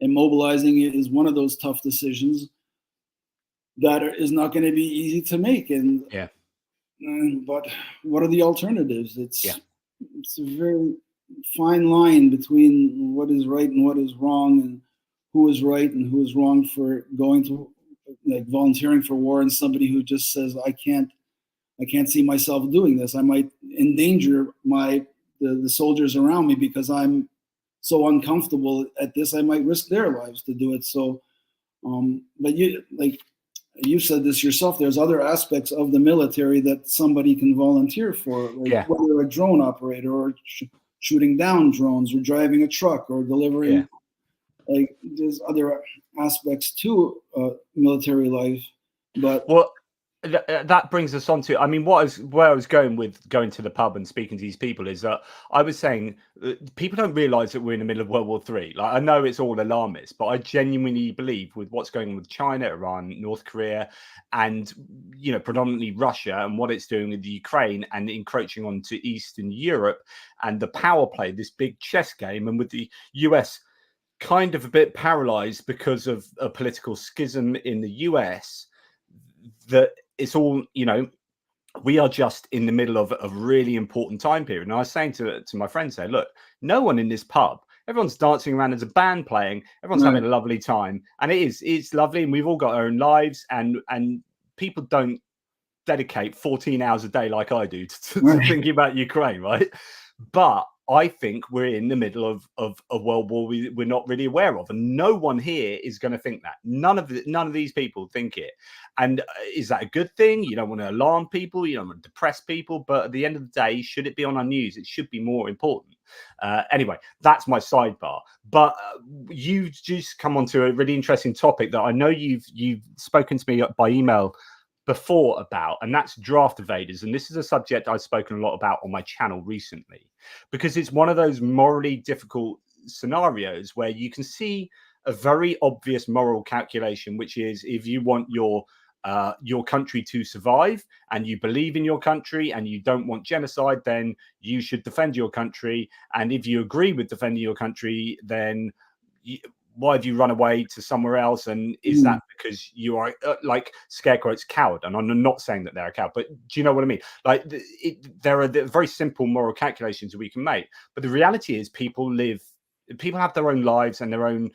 mobilizing it is one of those tough decisions that is not going to be easy to make. And but what are the alternatives? It's a very fine line between what is right and what is wrong, and who is right and who is wrong for going to, like, volunteering for war, and somebody who just says, I can't see myself doing this. I might endanger the soldiers around me because I'm so uncomfortable at this. I might risk their lives to do it. So, but you said this yourself, there's other aspects of the military that somebody can volunteer for, like whether a drone operator, or shooting down drones, or driving a truck, or delivering. Like, there's other aspects to military life, but that brings us on to, I mean, where I was going with going to the pub and speaking to these people is that I was saying people don't realize that we're in the middle of World War III. Like, I know it's all alarmist, but I genuinely believe, with what's going on with China, Iran, North Korea, and, you know, predominantly Russia, and what it's doing with the Ukraine, and encroaching onto Eastern Europe, and the power play, this big chess game, and with the US kind of a bit paralyzed because of a political schism in the US, that it's all, you know, we are just in the middle of a really important time period. And I was saying to my friends there, look, no one in this pub, everyone's dancing around, as a band playing, everyone's having a lovely time, and it's lovely, and we've all got our own lives, and people don't dedicate 14 hours a day like I do to thinking about Ukraine, right? But I think we're in the middle of a world war we're not really aware of, and no one here is going to think that. None of these people think it. And is that a good thing? You don't want to alarm people, you don't want to depress people, but at the end of the day, should it be on our news? It should be more important. Anyway, that's my sidebar. But you just come on to a really interesting topic that I know you've spoken to me by email before about, and that's draft evaders. And this is a subject I've spoken a lot about on my channel recently, because it's one of those morally difficult scenarios where you can see a very obvious moral calculation, which is, if you want your country to survive, and you believe in your country, and you don't want genocide, then you should defend your country. And if you agree with defending your country, then why have you run away to somewhere else? And is that because you are like, scare quotes, coward? And I'm not saying that they're a coward, but do you know what I mean? Like, there are very simple moral calculations that we can make. But the reality is, people have their own lives and their own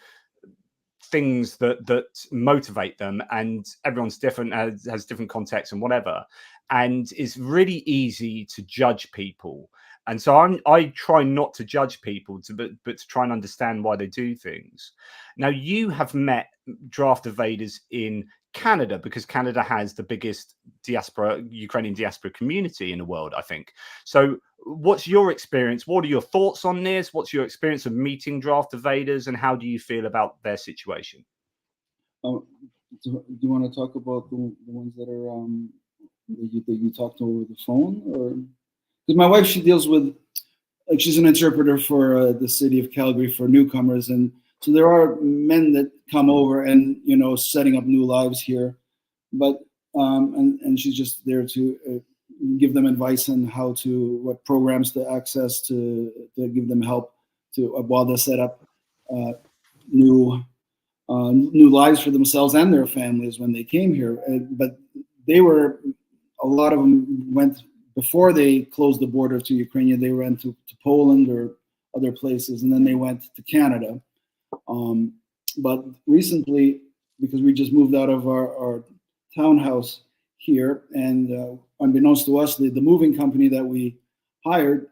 things that motivate them, and everyone's different, has different contexts and whatever. And it's really easy to judge people. And so I try not to judge people, but to try and understand why they do things. Now, you have met draft evaders in Canada, because Canada has the biggest Ukrainian diaspora community in the world, I think. So what's your experience? What are your thoughts on this? What's your experience of meeting draft evaders, and how do you feel about their situation? Do you want to talk about the ones that are that you talked to over the phone, or? Because my wife, she deals with, like, she's an interpreter for the city of Calgary for newcomers, and so there are men that come over and, you know, setting up new lives here. but and she's just there to give them advice on what programs to access to give them help while they set up new lives for themselves and their families when they came here. But a lot of them went before they closed the border to Ukraine. They went to Poland or other places, and then they went to Canada. But recently, because we just moved out of our townhouse here, and unbeknownst to us, the moving company that we hired,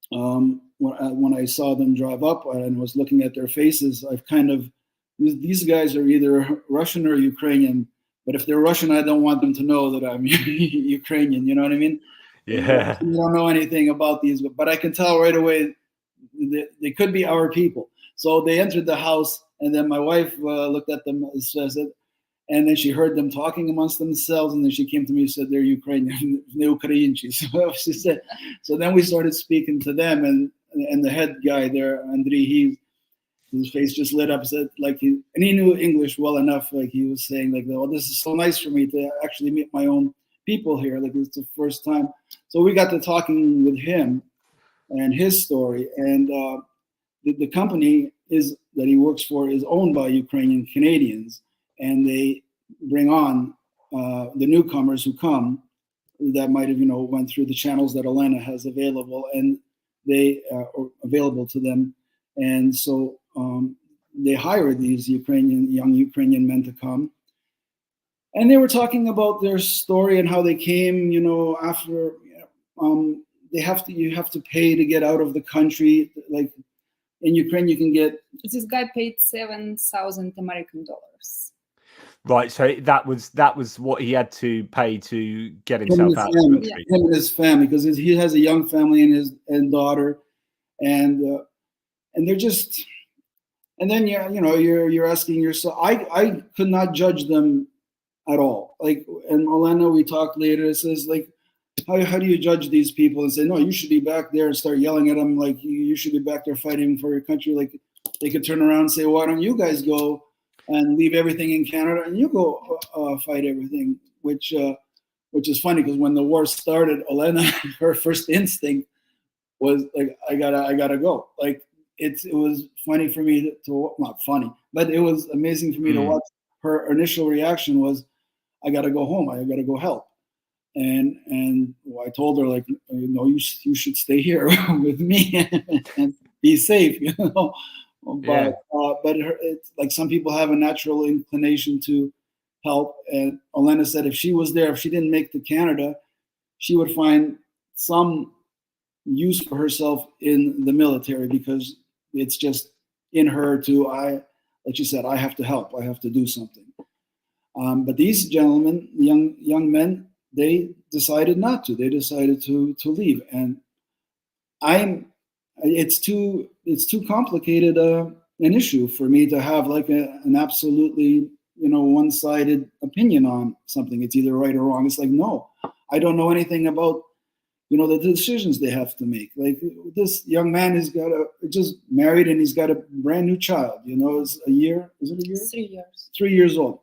when I saw them drive up and was looking at their faces, these guys are either Russian or Ukrainian. But if they're Russian, I don't want them to know that I'm Ukrainian. You know what I mean? Yeah. We don't know anything about these, but I can tell right away they could be our people. So they entered the house, and then my wife looked at them, and then she heard them talking amongst themselves, and then she came to me and said, they're Ukrainian, they're Ukrainians. So she said, so then we started speaking to them, and the head guy there, Andriy, his face just lit up, said and he knew English well enough, like he was saying, like, oh, this is so nice for me to actually meet my own people here, like it's the first time. So we got to talking with him and his story, and the company that he works for is owned by Ukrainian Canadians, and they bring on the newcomers who come that might have went through the channels that Olena has available, and they are available to them, and so they hire these young Ukrainian men to come, and they were talking about their story and how they came. After you have to pay to get out of the country. Like in Ukraine, you can get. This guy paid $7,000 American. Right, so that was what he had to pay to get himself out of the country. Him and his family, because he has a young family and daughter, and they're just. And then you're asking yourself. I could not judge them at all. Like, and Olena, we talked later. It says like, how do you judge these people and say, no, you should be back there, and start yelling at them like you should be back there fighting for your country. Like they could turn around and say, why don't you guys go and leave everything in Canada and you go fight everything? Which is funny, because when the war started, Olena, her first instinct was like, I gotta go. Like it was funny for me to not funny, but it was amazing for me to watch. Her initial reaction was, I gotta go home. I gotta go help. And I told her, like, no, you should stay here with me and be safe, But it's like some people have a natural inclination to help. And Olena said if she was there, if she didn't make it to Canada, she would find some use for herself in the military, because it's just in her like she said, I have to help. I have to do something. But these gentlemen, young men, they decided not to. They decided to leave, and it's too complicated an issue for me to have like an absolutely one-sided opinion on something. It's either right or wrong. It's like, no, I don't know anything about the decisions they have to make. Like this young man just married, and he's got a brand new child. It's a year. Is it a year? 3 years. 3 years old,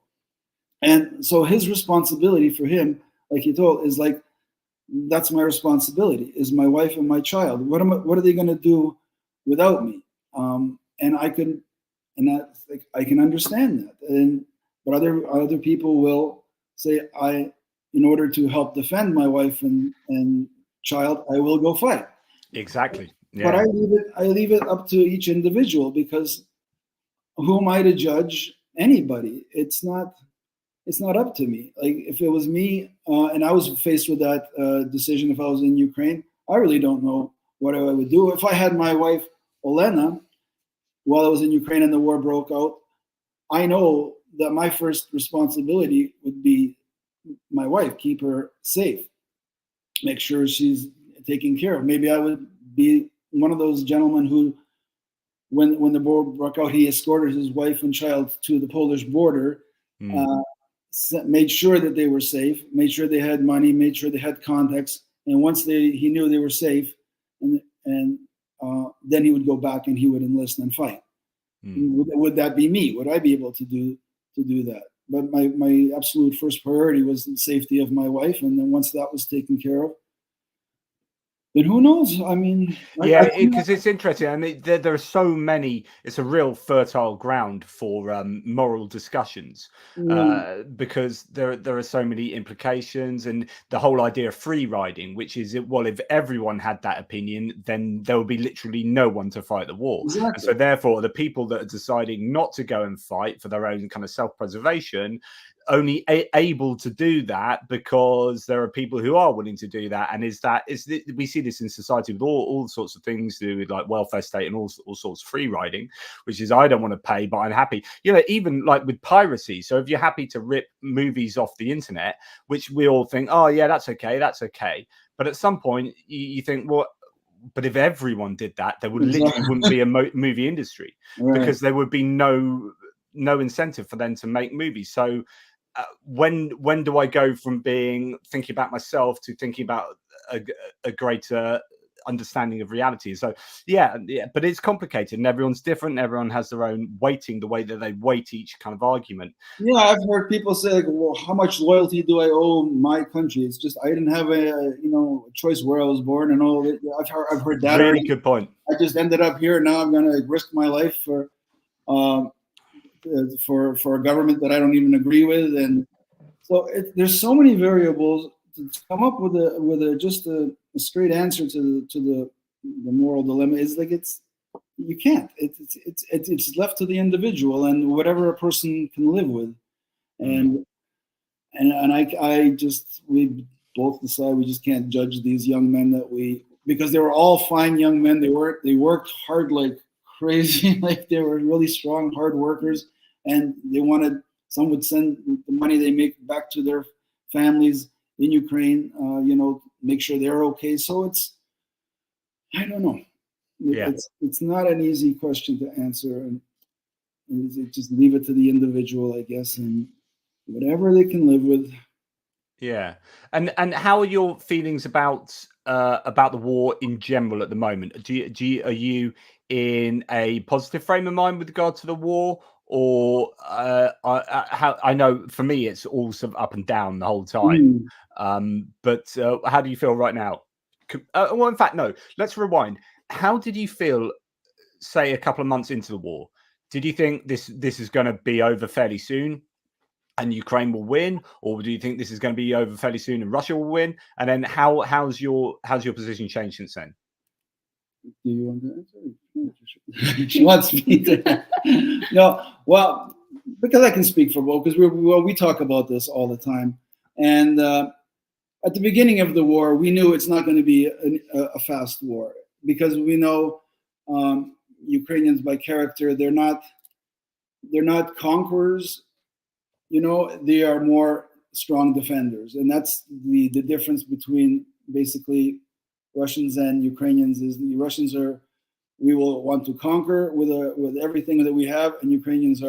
and so his responsibility for him, like he told, is like, that's my responsibility, is my wife and my child. What are they going to do without me? And I can understand that. But other people will say, in order to help defend my wife and child, I will go fight. Exactly. Yeah. But I leave it up to each individual, because who am I to judge anybody? It's not up to me. Like if it was me and I was faced with that decision, if I was in Ukraine, I really don't know what I would do. If I had my wife Olena while I was in Ukraine and the war broke out, I know that my first responsibility would be my wife, keep her safe, make sure she's taken care of. Maybe I would be one of those gentlemen who, when the war broke out, he escorted his wife and child to the Polish border, made sure that they were safe, made sure they had money, made sure they had contacts, and once he knew they were safe, and then he would go back and he would enlist and fight. Would that be me? Would I be able to do that? my absolute first priority was the safety of my wife, and then once that was taken care of, then who knows? I mean, yeah, because it's interesting. I mean, there are so many. It's a real fertile ground for moral discussions because there are so many implications, and the whole idea of free riding, which is, well, if everyone had that opinion, then there would be literally no one to fight the war. Exactly. And so, therefore, the people that are deciding not to go and fight for their own kind of self-preservation only able to do that because there are people who are willing to do that. And we see this in society with all sorts of things to do with like welfare state and all sorts of free riding, which is, I don't want to pay, but I'm happy, even like with piracy. So if you're happy to rip movies off the internet, which we all think, oh yeah, that's okay, but at some point you think, well, but if everyone did that, there would literally wouldn't be a movie industry, because there would be no incentive for them to make movies. So when do I go from thinking about myself to thinking about a greater understanding of reality? So yeah, but it's complicated, and everyone's different. Everyone has their own weighting, the way that they weight each kind of argument. Yeah, I've heard people say, like, well, how much loyalty do I owe my country? It's just, I didn't have a choice where I was born and all that. I've heard that. Really good point. I just ended up here. Now I'm going to risk my life for a government that I don't even agree with, and so there's so many variables to come up with a straight answer to the moral dilemma. Is like you can't. It's left to the individual and whatever a person can live with, and we both decide we just can't judge these young men because they were all fine young men. They worked hard like crazy, like they were really strong, hard workers, and some would send the money they make back to their families in Ukraine, make sure they're okay. So I don't know. Yeah. It's not an easy question to answer, and just leave it to the individual, I guess, and whatever they can live with. Yeah. And how are your feelings about the war in general at the moment? Are you in a positive frame of mind with regard to the war, or I know for me it's all sort of up and down the whole time. But how do you feel right now? Well, in fact, no. Let's rewind. How did you feel, say, a couple of months into the war? Did you think this is going to be over fairly soon and Ukraine will win, or do you think this is going to be over fairly soon and Russia will win? And then how's your position changed since then? Do you want to answer? She wants me to. No, well, because I can speak for both, because we talk about this all the time. And at the beginning of the war, we knew it's not going to be a fast war, because we know Ukrainians by character, they're not conquerors. They are more strong defenders, and that's the difference between basically Russians and Ukrainians. Is the Russians we will want to conquer with everything that we have, and Ukrainians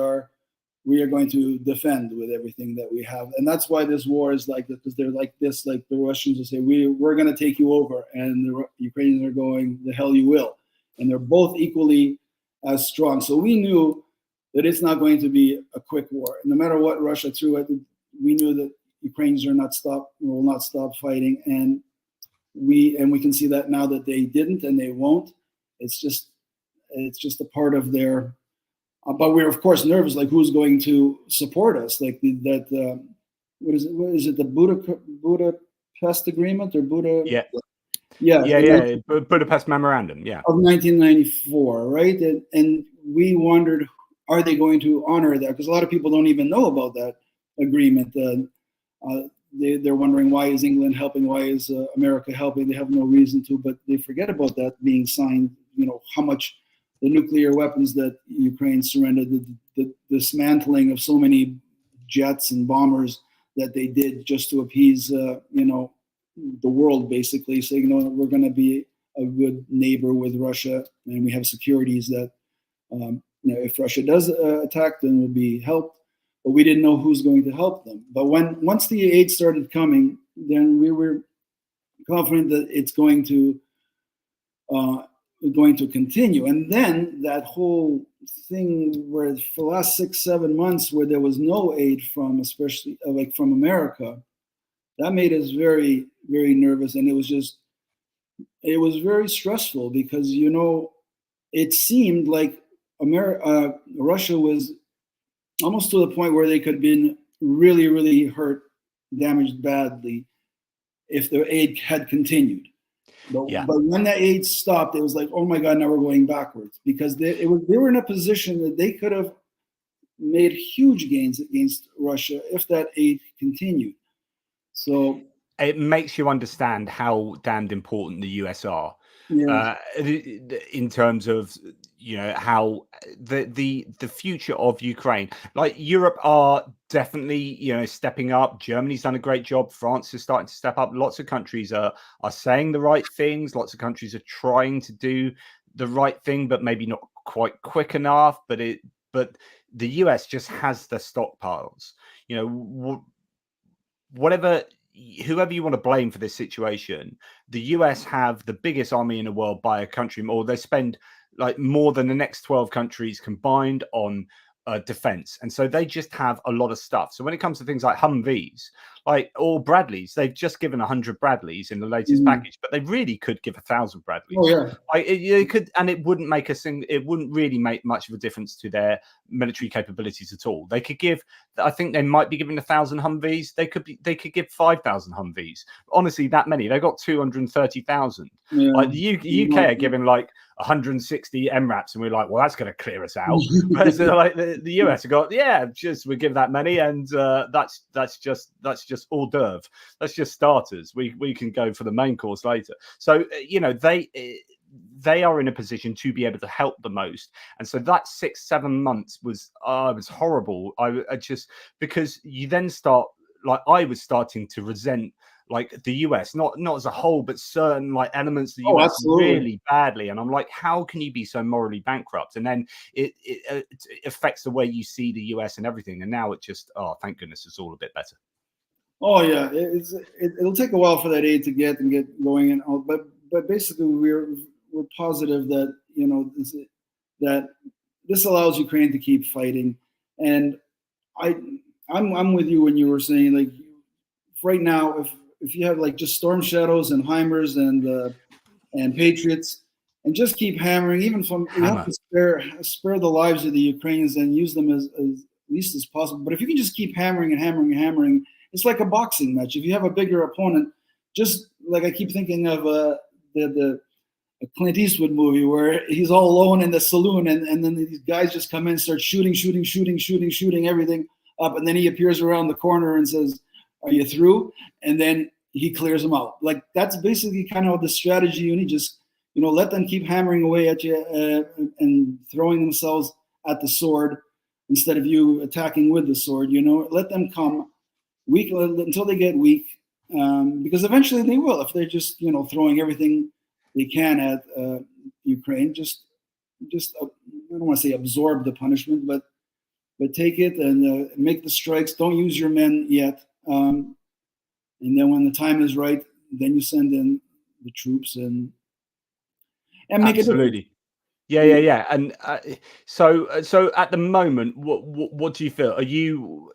we are going to defend with everything that we have. And that's why this war is like this, because they're like this. Like the Russians will say, we're going to take you over, and the Ukrainians are going, the hell you will. And they're both equally as strong. So we knew that it's not going to be a quick war. No matter what Russia threw at it, we knew that Ukrainians will not stop fighting, and we can see that now that they didn't and they won't. It's just a part of their. But we're of course nervous, like who's going to support us? Like what is it? The Budapest Agreement or Buda? Yeah. Budapest Memorandum, yeah, of 1994, right? And we wondered, are they going to honor that? Because a lot of people don't even know about that agreement. They're wondering, why is England helping? Why is America helping? They have no reason to, but they forget about that being signed. How much the nuclear weapons that Ukraine surrendered, the dismantling of so many jets and bombers that they did just to appease, the world, basically saying, we're going to be a good neighbor with Russia, and we have securities that, if Russia does attack, then we'll be helped. But we didn't know who's going to help them. But once the aid started coming, then we were confident that it's going to continue. And then that whole thing where for the last 6-7 months where there was no aid from, especially like from America, that made us very, very nervous. And it was very stressful because, it seemed like Russia was almost to the point where they could have been really, really hurt, damaged badly if the aid had continued. But when that aid stopped, it was like, oh my God, now we're going backwards, because they were in a position that they could have made huge gains against Russia if that aid continued. So it makes you understand how damned important the US are. Yeah. In terms of how the future of Ukraine, like Europe are definitely stepping up. Germany's done a great job. France is starting to step up. Lots of countries are saying the right things. Lots of countries are trying to do the right thing, but maybe not quite quick enough. But the US just has the stockpiles. Whoever you want to blame for this situation, the US have the biggest army in the world by a country, or they spend like more than the next 12 countries combined on defense. And so they just have a lot of stuff. So when it comes to things like Humvees, or Bradleys, they've just given 100 Bradleys in the latest package, but they really could give 1,000 Bradleys. Oh yeah, it could, and it wouldn't make it wouldn't really make much of a difference to their military capabilities at all. They could give, I think they might be giving 1,000 Humvees. They could give 5,000 Humvees. Honestly, that many. They got 230,000. Yeah. Like the UK are giving like 160 MRAPs, and we're like, well, that's going to clear us out. Whereas like the US have got, we give that many, and that's just hors d'oeuvre. That's just starters. We can go for the main course later. So they are in a position to be able to help the most, and so that 6-7 months was horrible. I just, because you then start, like, I was starting to resent like the US, not as a whole, but certain like elements of the US really badly. And I'm like, how can you be so morally bankrupt? And then it affects the way you see the US and everything. And now it just, thank goodness, it's all a bit better. Oh yeah, it'll take a while for that aid to get going and all, but basically we're positive that that this allows Ukraine to keep fighting. And I'm with you when you were saying, like, right now, if you have like just Storm Shadows and Heimers and Patriots, and just keep hammering, even from you have to spare the lives of the Ukrainians and use them as least as possible. But if you can just keep hammering and hammering and hammering, it's like a boxing match. If you have a bigger opponent, just like I keep thinking of the Clint Eastwood movie where he's all alone in the saloon, and then these guys just come in, start shooting everything up, and then he appears around the corner and says, "Are you through?" And then he clears them out. Like, that's basically kind of the strategy you need. Just let them keep hammering away at you and throwing themselves at the sword instead of you attacking with the sword. Let them come weak until they get weak, because eventually they will, if they're just throwing everything they can at Ukraine. Just I don't want to say absorb the punishment, but take it and make the strikes. Don't use your men yet, and then when the time is right, then you send in the troops and make it absolutely. Yeah. And so at the moment, what do you feel? Are you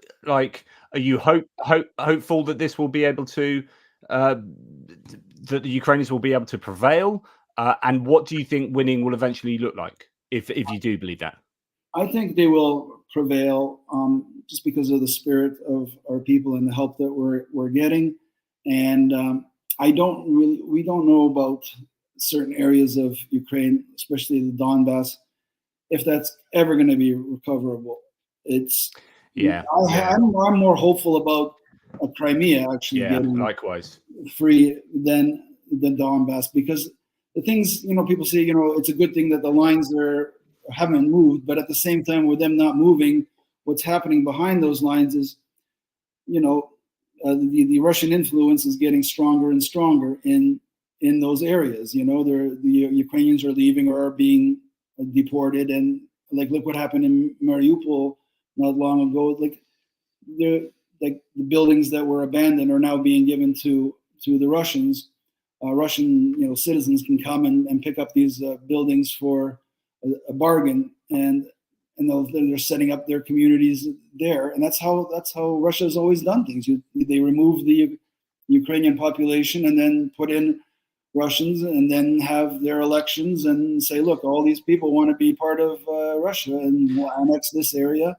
hopeful that this will be able to that the Ukrainians will be able to prevail? And what do you think winning will eventually look like, if you do believe that? I think they will prevail, just because of the spirit of our people and the help that we're getting. And we don't know about certain areas of Ukraine, especially the Donbass, if that's ever going to be recoverable. I'm more hopeful about Crimea actually getting likewise free than the Donbass, because the things, people say, it's a good thing that the lines haven't moved, but at the same time, with them not moving, what's happening behind those lines is, the Russian influence is getting stronger and stronger in those areas. The Ukrainians are leaving or are being deported, and like, look what happened in Mariupol not long ago. Like the buildings that were abandoned are now being given to the Russians. Russian citizens can come and pick up these buildings for a bargain, and and they're setting up their communities there, and that's how Russia has always done things. They remove the Ukrainian population and then put in Russians, and then have their elections and say, look, all these people want to be part of Russia and will annex this area.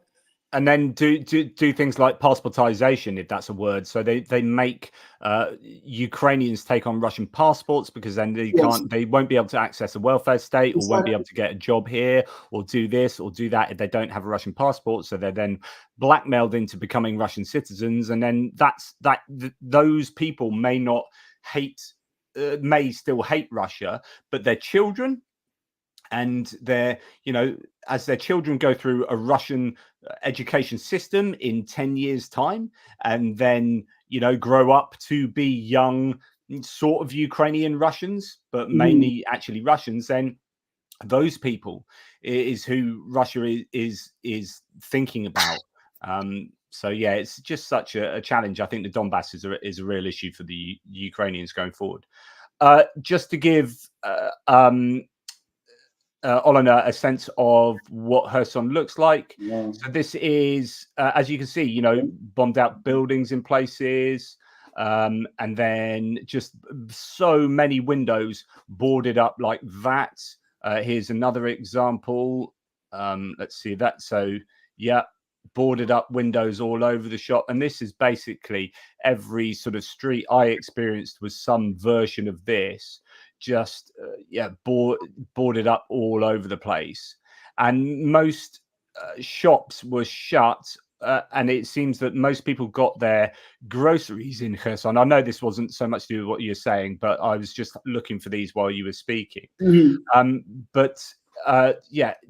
And then do things like passportization, if that's a word. So they make Ukrainians take on Russian passports, because then they won't be able to access a welfare state, or won't be able to get a job here, or do this or do that if they don't have a Russian passport. So they're then blackmailed into becoming Russian citizens, and then those people may not hate, may still hate Russia, but their children. And as their children go through a Russian education system in 10 years' time, and then, grow up to be young, sort of Ukrainian Russians, but mainly actually Russians, then those people is who Russia is thinking about. So yeah, it's just such a challenge. I think the Donbass is a real issue for the Ukrainians going forward. Just to give Olena a sense of what Kherson looks like. Yeah. So this is, as you can see, bombed out buildings in places, and then just so many windows boarded up like that. Here's another example. Let's see that. So yeah, boarded up windows all over the shop. And this is basically every sort of street I experienced was some version of this. Just boarded up all over the place, and most shops were shut, and it seems that most people got their groceries in Kherson. I know this wasn't so much to do with what you're saying, but I was just looking for these while you were speaking. But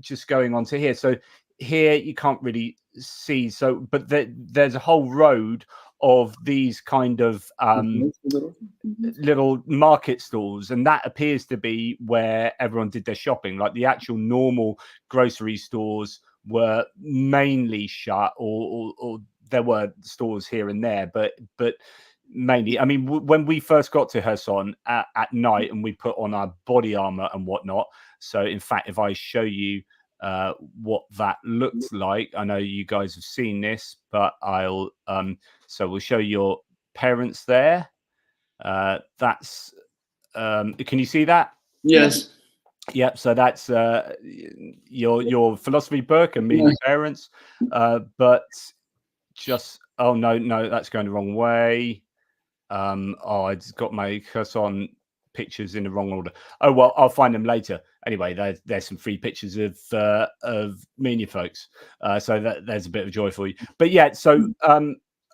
just going on to here. So here you can't really see, but there's a whole road of these kind of little market stalls, and that appears to be where everyone did their shopping. Like the actual normal grocery stores were mainly shut, or there were stores here and there, but mainly, I mean, when we first got to Kherson at night, and we put on our body armor and whatnot. So in fact, if I show you what that looks like, I know you guys have seen this, but I'll so we'll show your parents there. That's can you see that? Yes. Yep. So that's your philosophy book and me and your parents. But just no, that's going the wrong way. I just got my Kherson pictures in the wrong order. Oh well, I'll find them later. Anyway, there's some free pictures of me and your folks. So there's a bit of joy for you. But yeah, so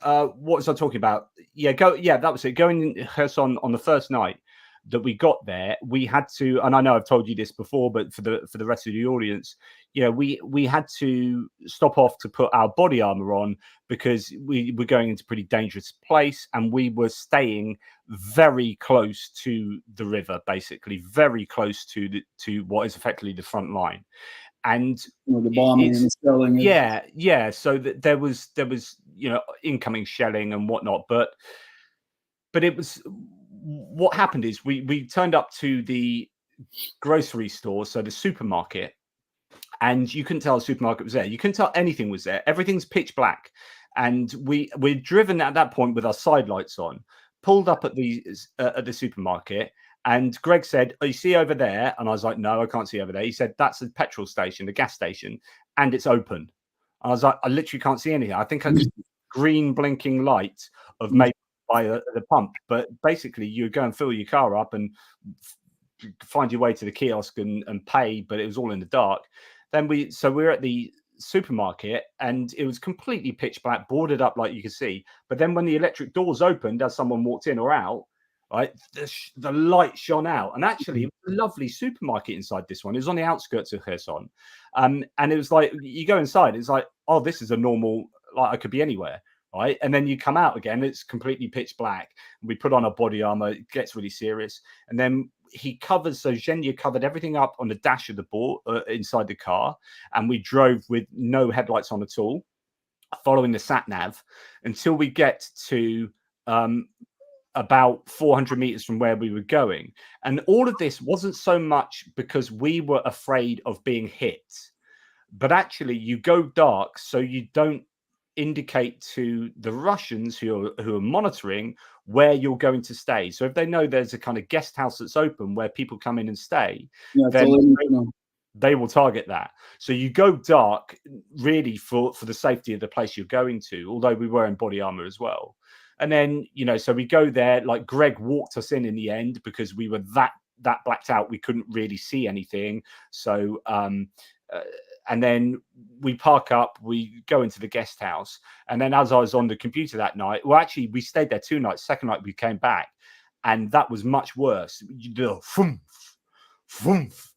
what was I talking about? That was it. Going in Kherson on the first night that we got there, we had to, and I know I've told you this before, but for the rest of the audience, we had to stop off to put our body armor on, because we were going into a pretty dangerous place, and we were staying very close to the river, basically very close to what is effectively the front line. And the bombing and the shelling. So there was incoming shelling and whatnot, but it was, what happened is we turned up to the grocery store, so the supermarket, and you couldn't tell the supermarket was there. You couldn't tell anything was there. Everything's pitch black, and we're driven at that point with our side lights on, pulled up at the supermarket. And Greg said, "Oh, you see over there?" And I was like, "No, I can't see over there." He said, "That's a petrol station, the gas station, and it's open." And I was like, "I literally can't see anything. I think I just green blinking light of maybe by the pump." But basically, you go and fill your car up and find your way to the kiosk and pay, but it was all in the dark. Then we're at the supermarket, and it was completely pitch black, boarded up like you could see. But then when the electric doors opened, as someone walked in or out, right, the light shone out, and actually it was a lovely supermarket inside this one. It was on the outskirts of Kherson, and it was like, you go inside, it's like, oh, this is a normal, like I could be anywhere, right? And then you come out again, it's completely pitch black. We put on our body armor, it gets really serious, and then Zhenya covered everything up on the dash of the board inside the car, and we drove with no headlights on at all, following the sat nav until we get to about 400 meters from where we were going. And all of this wasn't so much because we were afraid of being hit, but actually you go dark so you don't indicate to the Russians who are monitoring where you're going to stay. So if they know there's a kind of guest house that's open where people come in and stay, then they will target that. So you go dark really for the safety of the place you're going to, although we were in body armor as well. And then, you know, so we go there, like Greg walked us in the end because we were that blacked out. We couldn't really see anything. So, and then we park up, we go into the guest house. And then as I was on the computer that night, well, actually we stayed there 2 nights. Second night we came back and that was much worse. The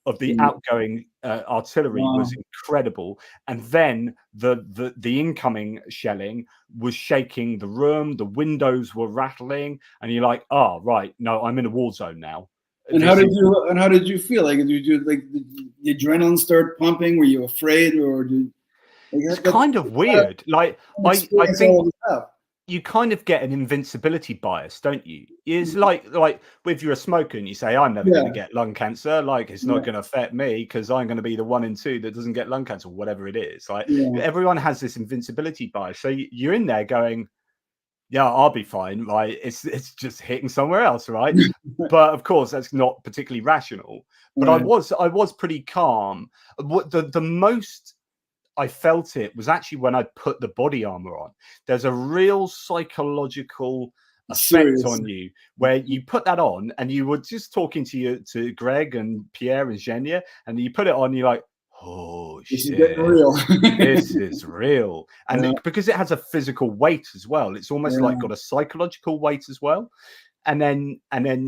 of the outgoing artillery was incredible, and then the incoming shelling was shaking the room. The windows were rattling, and you're like, "Oh, right, no, I'm in a war zone now." And how did you feel? Like, did you like the adrenaline start pumping? Were you afraid, or it's kind of weird? Like, I think you kind of get an invincibility bias, don't you? It's like if you're a smoker and you say, I'm never going to get lung cancer, like it's not going to affect me because I'm going to be the 1 in 2 that doesn't get lung cancer, whatever it is. Like everyone has this invincibility bias. So you're in there going, yeah, I'll be fine. Like it's just hitting somewhere else, right? But of course, that's not particularly rational. But I was pretty calm. What the most I felt it was actually when I put the body armor on. There's a real psychological effect on you where you put that on and you were just talking to Greg and Pierre and Zhenya, and you put it on, you're like, oh shit, this is real. And because it has a physical weight as well, it's almost like got a psychological weight as well. And then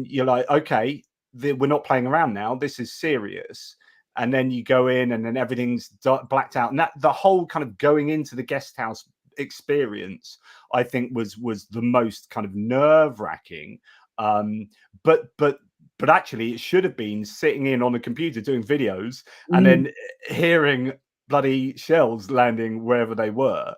you're like, okay, we're not playing around now. This is serious. And then you go in and then everything's blacked out. And that the whole kind of going into the guest house experience, I think was the most kind of nerve wracking. But actually it should have been sitting in on a computer doing videos and then hearing bloody shells landing wherever they were,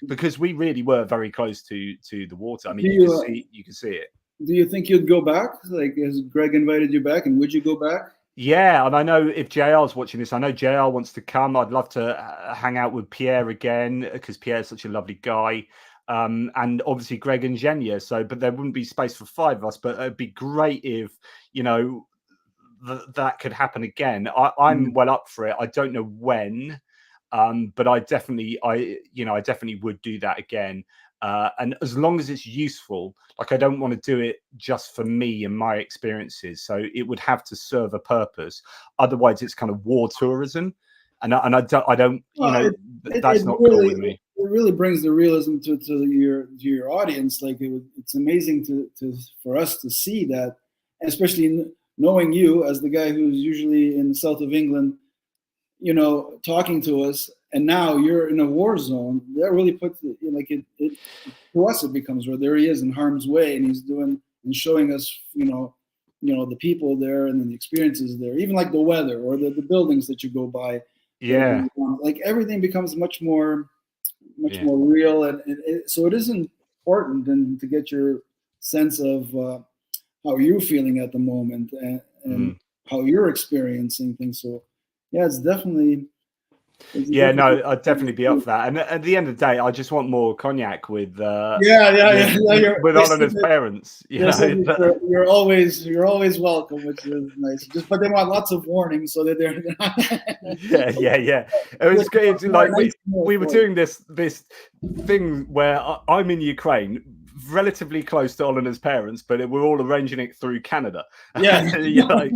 because we really were very close to the water. I mean, you can see it. Do you think you'd go back? Like, has Greg invited you back, and would you go back? Yeah, and I know if JR's watching this, I know JR wants to come. I'd love to hang out with Pierre again because Pierre's such a lovely guy. And obviously Greg and Zhenya. So, but there wouldn't be space for 5 of us. But it'd be great if, you know, that could happen again. I'm well up for it. I don't know when, but I definitely would do that again. And as long as it's useful, like I don't want to do it just for me and my experiences. So it would have to serve a purpose. Otherwise, it's kind of war tourism, and I don't, you know, that's not cool with me. It really brings the realism to your audience. Like it's amazing for us to see that, especially knowing you as the guy who's usually in the south of England, you know, talking to us. And now you're in a war zone. That really puts it, like it to us. It becomes where there he is in harm's way, and he's doing and showing us, you know, the people there and then the experiences there, even like the weather or the buildings that you go by. Yeah, like everything becomes much more real, and so it is important and to get your sense of how you're feeling at the moment and how you're experiencing things. So yeah, it's definitely. Yeah, no, I'd definitely be up for that. And at the end of the day, I just want more cognac with with Olena's parents. You're always welcome, which is nice. But they want lots of warnings so that they're yeah. It was great. It's like we were doing this thing where I'm in Ukraine, relatively close to Olena's parents, but we're all arranging it through Canada. Yeah, you're like,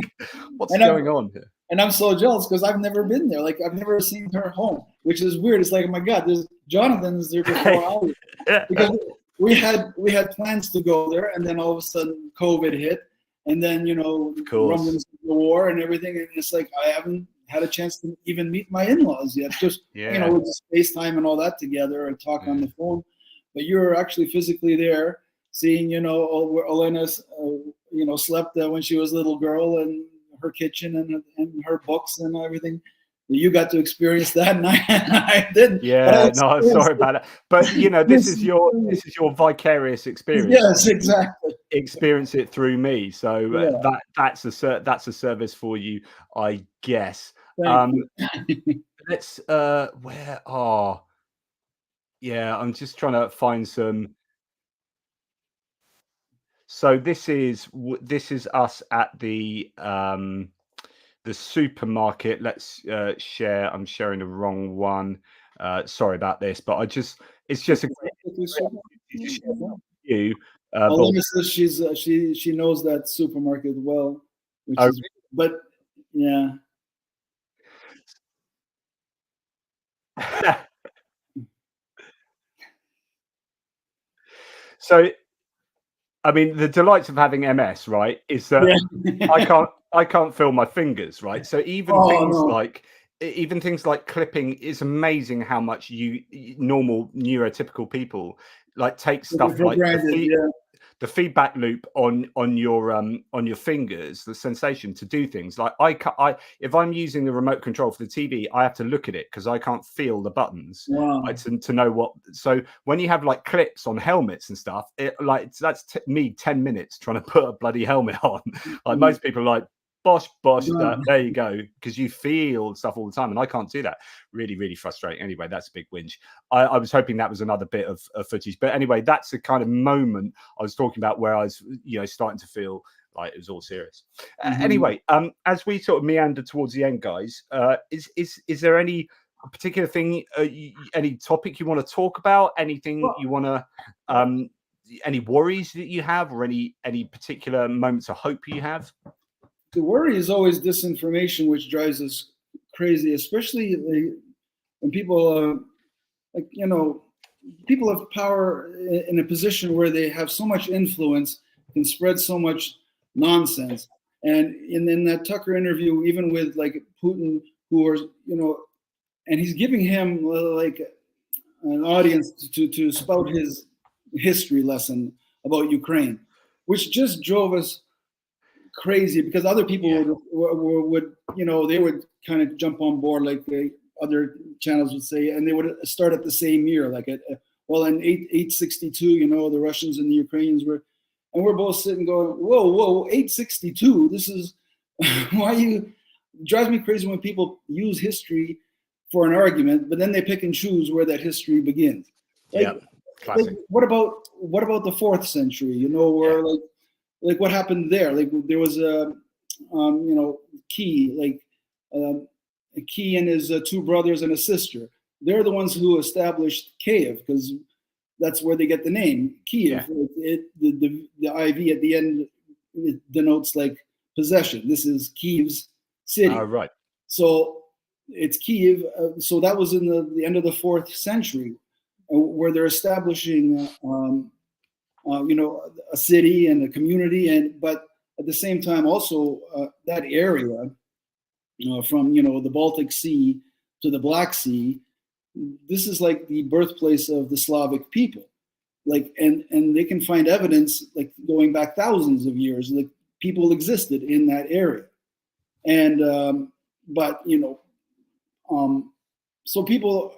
what's going on here? And I'm so jealous because I've never been there. Like I've never seen her home, which is weird. It's like, oh my God, there's Jonathan's there before I because we had plans to go there, and then all of a sudden COVID hit, and then rumblings of the war and everything, and it's like I haven't had a chance to even meet my in-laws yet. Just with just FaceTime and all that together and talk on the phone. But you're actually physically there, seeing where Olena slept when she was a little girl, and her kitchen and her books and everything. You got to experience that, and I didn't. Yeah, no, I'm sorry about it. But this is your vicarious experience. Yes, exactly. Experience it through me. So that's a service for you, I guess. let's where are yeah, I'm just trying to find some. So this is us at the supermarket. Let's share. I'm sharing the wrong one. Sorry about this, but it's just a you. Olena says she knows that supermarket well, which Oh, is, but yeah. So, I mean, the delights of having MS, right, is that Yeah. I can't feel my fingers, right? So even things like clipping, is amazing how much normal neurotypical people like take stuff For like granted, yeah. the feedback loop on your fingers, the sensation to do things like if I'm using the remote control for the TV, I have to look at it because I can't feel the buttons. Wow. Like, to know what. So when you have like clips on helmets and stuff, that's me 10 minutes trying to put a bloody helmet on. Like most people are like, bosh, there you go, because you feel stuff all the time, and I can't do that. Really, really frustrating. Anyway, that's a big whinge. I was hoping that was another bit of footage, but anyway, that's the kind of moment I was talking about where I was, starting to feel like it was all serious. Anyway, as we sort of meander towards the end, guys, is there any particular thing, any topic you want to talk about? Anything you want to, any worries that you have, or any particular moments of hope you have? The worry is always disinformation, which drives us crazy, especially when people, people of power in a position where they have so much influence, can spread so much nonsense. And in that Tucker interview, even with like Putin, who are, and he's giving him like an audience to spout his history lesson about Ukraine, which just drove us crazy, because other people would they would kind of jump on board like the other channels would say, and they would start at the same year, like in 862, the Russians and the Ukrainians were, and we're both sitting going, whoa, 862, this is why drives me crazy when people use history for an argument, but then they pick and choose where that history begins. Classic. What about the 4th century, where like what happened there? Like there was a, Key, Key and his 2 brothers and a sister. They're the ones who established Kiev, because that's where they get the name Kiev. Yeah. The IV at the end, it denotes like possession. This is Kiev's city. Right. So it's Kiev. So that was in the end of the 4th century, where they're establishing a city and a community, but at the same time also that area, from the Baltic Sea to the Black Sea, this is like the birthplace of the Slavic people, and they can find evidence like going back thousands of years, like people existed in that area, and so people,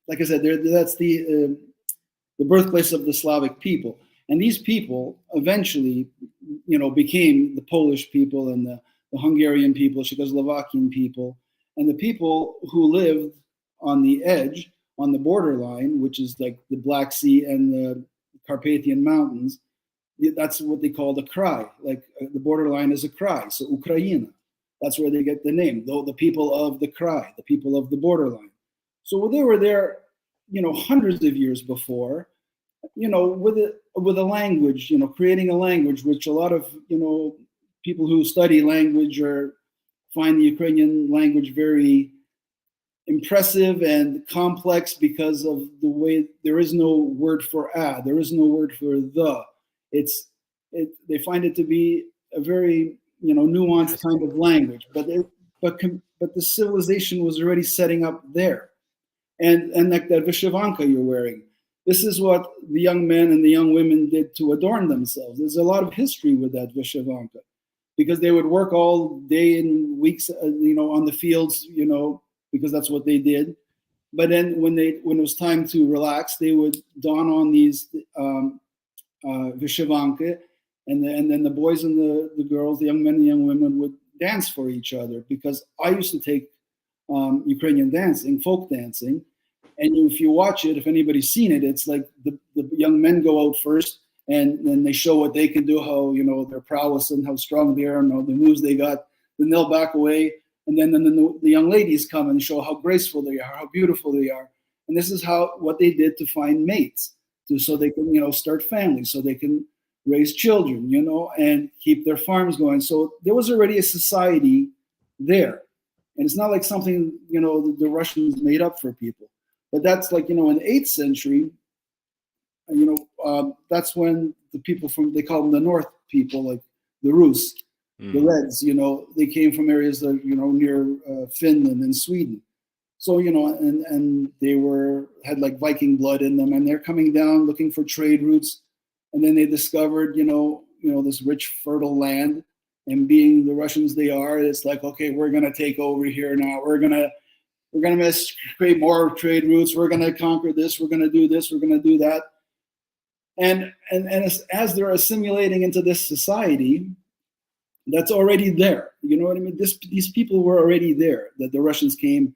like I said, that's the birthplace of the Slavic people. And these people eventually, became the Polish people and the Hungarian people, Czechoslovakian people, and the people who lived on the edge, on the borderline, which is like the Black Sea and the Carpathian Mountains. That's what they call the Krai. Like the borderline is a Krai, so Ukraina. That's where they get the name, though the people of the Krai, the people of the borderline. So they were there, hundreds of years before, with a language, creating a language, which a lot of, people who study language or find the Ukrainian language very impressive and complex because of the way there is no word for there is no word for the. They find it to be a very, nuanced kind of language, but the civilization was already setting up there, and like that Vyshyvanka you're wearing. This is what the young men and the young women did to adorn themselves. There's a lot of history with that Vyshyvanka, because they would work all day and weeks, on the fields, because that's what they did. But then when it was time to relax, they would don on these Vyshyvanka, and then the boys and the girls, the young men and the young women would dance for each other. Because I used to take Ukrainian dancing, folk dancing. And if you watch it, if anybody's seen it, it's like the young men go out first, and then they show what they can do, how, you know, their prowess and how strong they are and how the moves they got. Then they'll back away, and then the young ladies come and show how graceful they are, how beautiful they are. And this is what they did to find mates, so they can, you know, start families, so they can raise children, you know, and keep their farms going. So there was already a society there. And it's not like something, you know, the Russians made up for people. But that's like, you know, in the 8th century, you know, that's when the people they call them the North people, like the Rus, the Reds, you know, they came from areas that, you know, near Finland and Sweden. So, you know, and they had like Viking blood in them, and they're coming down looking for trade routes. And then they discovered, you know, this rich, fertile land. And being the Russians they are, it's like, okay, we're going to take over here now. We're going to create more trade routes. We're going to conquer this. We're going to do this. We're going to do that. And as they're assimilating into this society, that's already there. You know what I mean? These people were already there, that the Russians came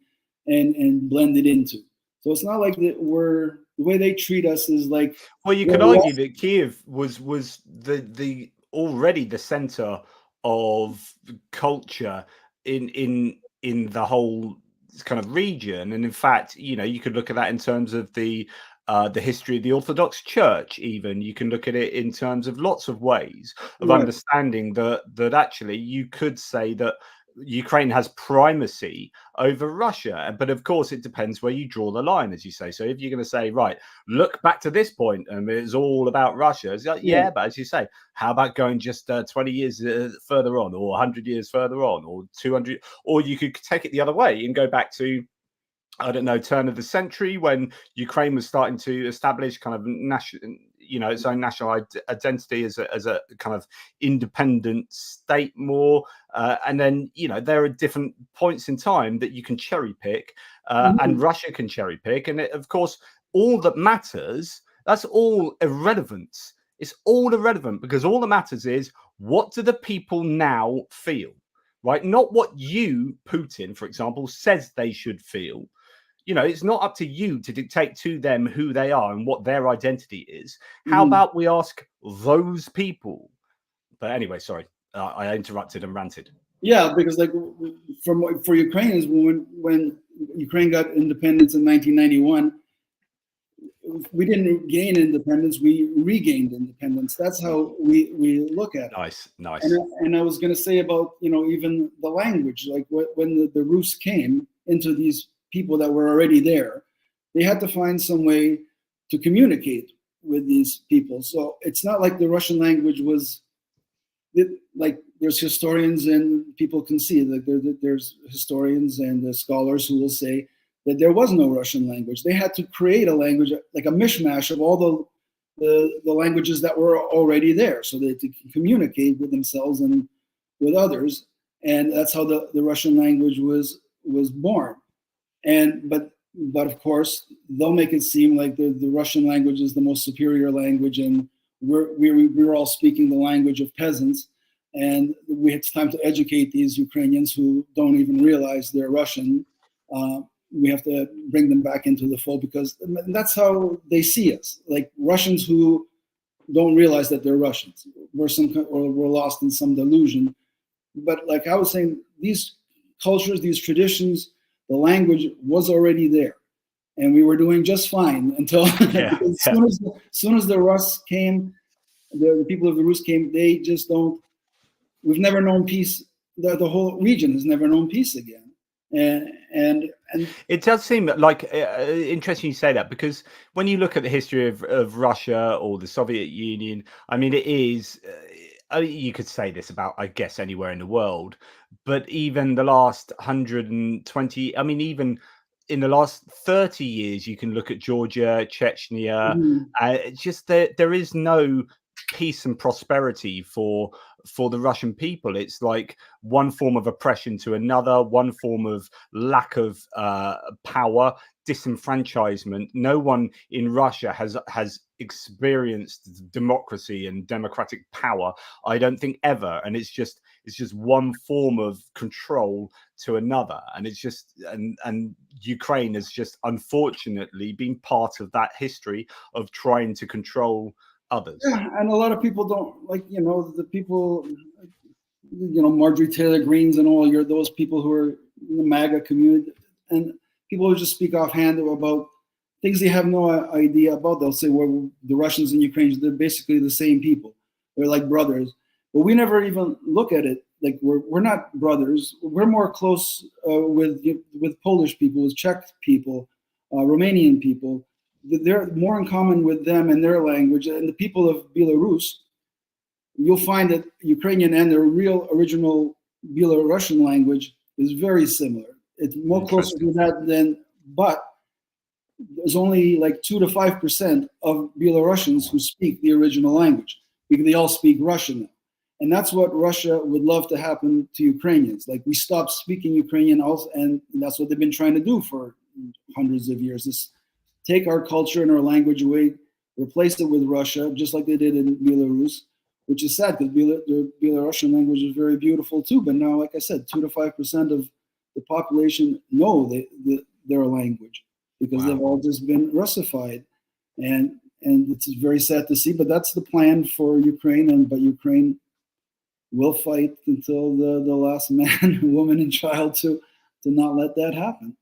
and blended into. So it's not like the way they treat us is like. Well, you could argue that Kiev was the already the center of culture in the whole kind of region, and in fact, you know, you could look at that in terms of the history of the Orthodox Church. Even you can look at it in terms of lots of ways of understanding that actually you could say that Ukraine has primacy over Russia. But of course, it depends where you draw the line, as you say. So if you're going to say, right, look back to this point and it's all about Russia, it's like, yeah, but as you say, how about going just 20 years further on, or 100 years further on, or 200, or you could take it the other way and go back to, I don't know, turn of the century, when Ukraine was starting to establish kind of national, you know, its own national identity as a kind of independent state more. And then, you know, there are different points in time that you can cherry pick, and Russia can cherry pick. And of course, all that matters, that's all irrelevant. It's all irrelevant, because all that matters is, what do the people now feel, right? Not what you, Putin, for example, says they should feel. You know, it's not up to you to dictate to them who they are and what their identity is. How about we ask those people? But anyway, sorry, I interrupted and ranted. Yeah, because like for Ukrainians, when Ukraine got independence in 1991, we didn't gain independence; we regained independence. That's how we look at it. Nice. And I was going to say about, you know, even the language, like when the Rus came into these people that were already there, they had to find some way to communicate with these people. So it's not like the Russian language was like, there's historians and people can see that there's historians and scholars who will say that there was no Russian language. They had to create a language, like a mishmash of all the languages that were already there, so that they can communicate with themselves and with others. And that's how the Russian language was born. But of course, they'll make it seem like the Russian language is the most superior language, and we're all speaking the language of peasants. And it's time to educate these Ukrainians who don't even realize they're Russian. We have to bring them back into the fold, because that's how they see us, like Russians who don't realize that they're Russians. We're lost in some delusion. But like I was saying, these cultures, these traditions, the language was already there, and we were doing just fine until as soon as the Rus came, the people of the Rus came, they just don't. We've never known peace. The whole region has never known peace again, and it does seem like interesting you say that, because when you look at the history of Russia or the Soviet Union, I mean, it is. You could say this about, I guess, anywhere in the world, but even the last 120, I mean, even in the last 30 years, you can look at Georgia, Chechnya. It's just that there is no peace and prosperity for the Russian people. It's like one form of oppression to another, one form of lack of power, disenfranchisement. No one in Russia has experienced democracy and democratic power, I don't think, ever. And it's just It's just one form of control to another, and it's just and Ukraine has just unfortunately been part of that history of trying to control others. Yeah, and a lot of people don't like, the people, Marjorie Taylor Greens and all those people who are in the MAGA community, and people who just speak offhand about things they have no idea about. They'll say, well, the Russians and Ukrainians, they're basically the same people. They're like brothers. But we never even look at it like we're not brothers. We're more close with Polish people, with Czech people, Romanian people. They're more in common with them and their language. And the people of Belarus, you'll find that Ukrainian and their real original Belarusian language is very similar. It's more closer to that but there's only like 2 to 5% of Belarusians who speak the original language, because they all speak Russian now. And that's what Russia would love to happen to Ukrainians. Like, we stop speaking Ukrainian also, and that's what they've been trying to do for hundreds of years, is take our culture and our language away, replace it with Russia, just like they did in Belarus, which is sad because the Belarusian language is very beautiful too. But now, like I said, 2 to 5% of the population know their language, because they've all just been Russified. And it's very sad to see, but that's the plan for Ukraine. But Ukraine will fight until the last man, woman, and child to not let that happen.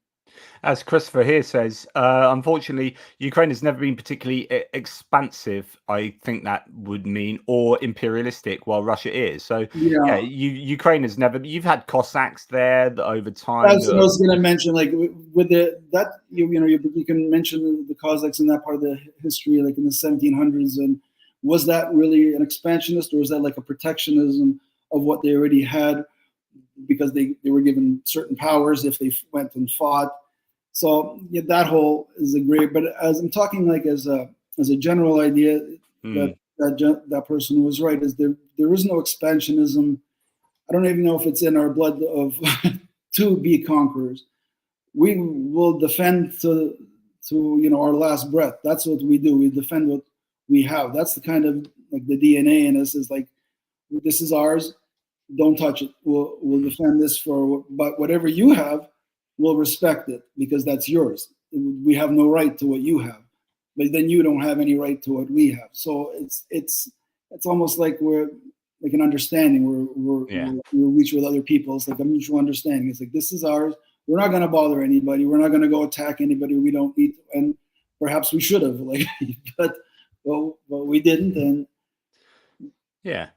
As Christopher here says, unfortunately, Ukraine has never been particularly expansive, I think that would mean, or imperialistic, while Russia is. So, yeah, Ukraine has never. You've had Cossacks there over time. That's what I was going to mention. Like with you can mention the Cossacks in that part of the history, like in the 1700s. And was that really an expansionist, or was that like a protectionism of what they already had, because they were given certain powers if they went and fought? So yeah, that whole is a great. But as I'm talking, like as a general idea, that person was right. Is there is no expansionism. I don't even know if it's in our blood of to be conquerors. We will defend to our last breath. That's what we do. We defend what we have. That's the kind of like the DNA in us, is like, this is ours. Don't touch it. We'll defend this but whatever you have, we'll respect it, because that's yours. We have no right to what you have, but then you don't have any right to what we have. So it's almost like we're like an understanding. We reach with other people. It's like a mutual understanding. It's like, this is ours. We're not going to bother anybody. We're not going to go attack anybody we don't need to. And perhaps we should have, but we didn't. And yeah.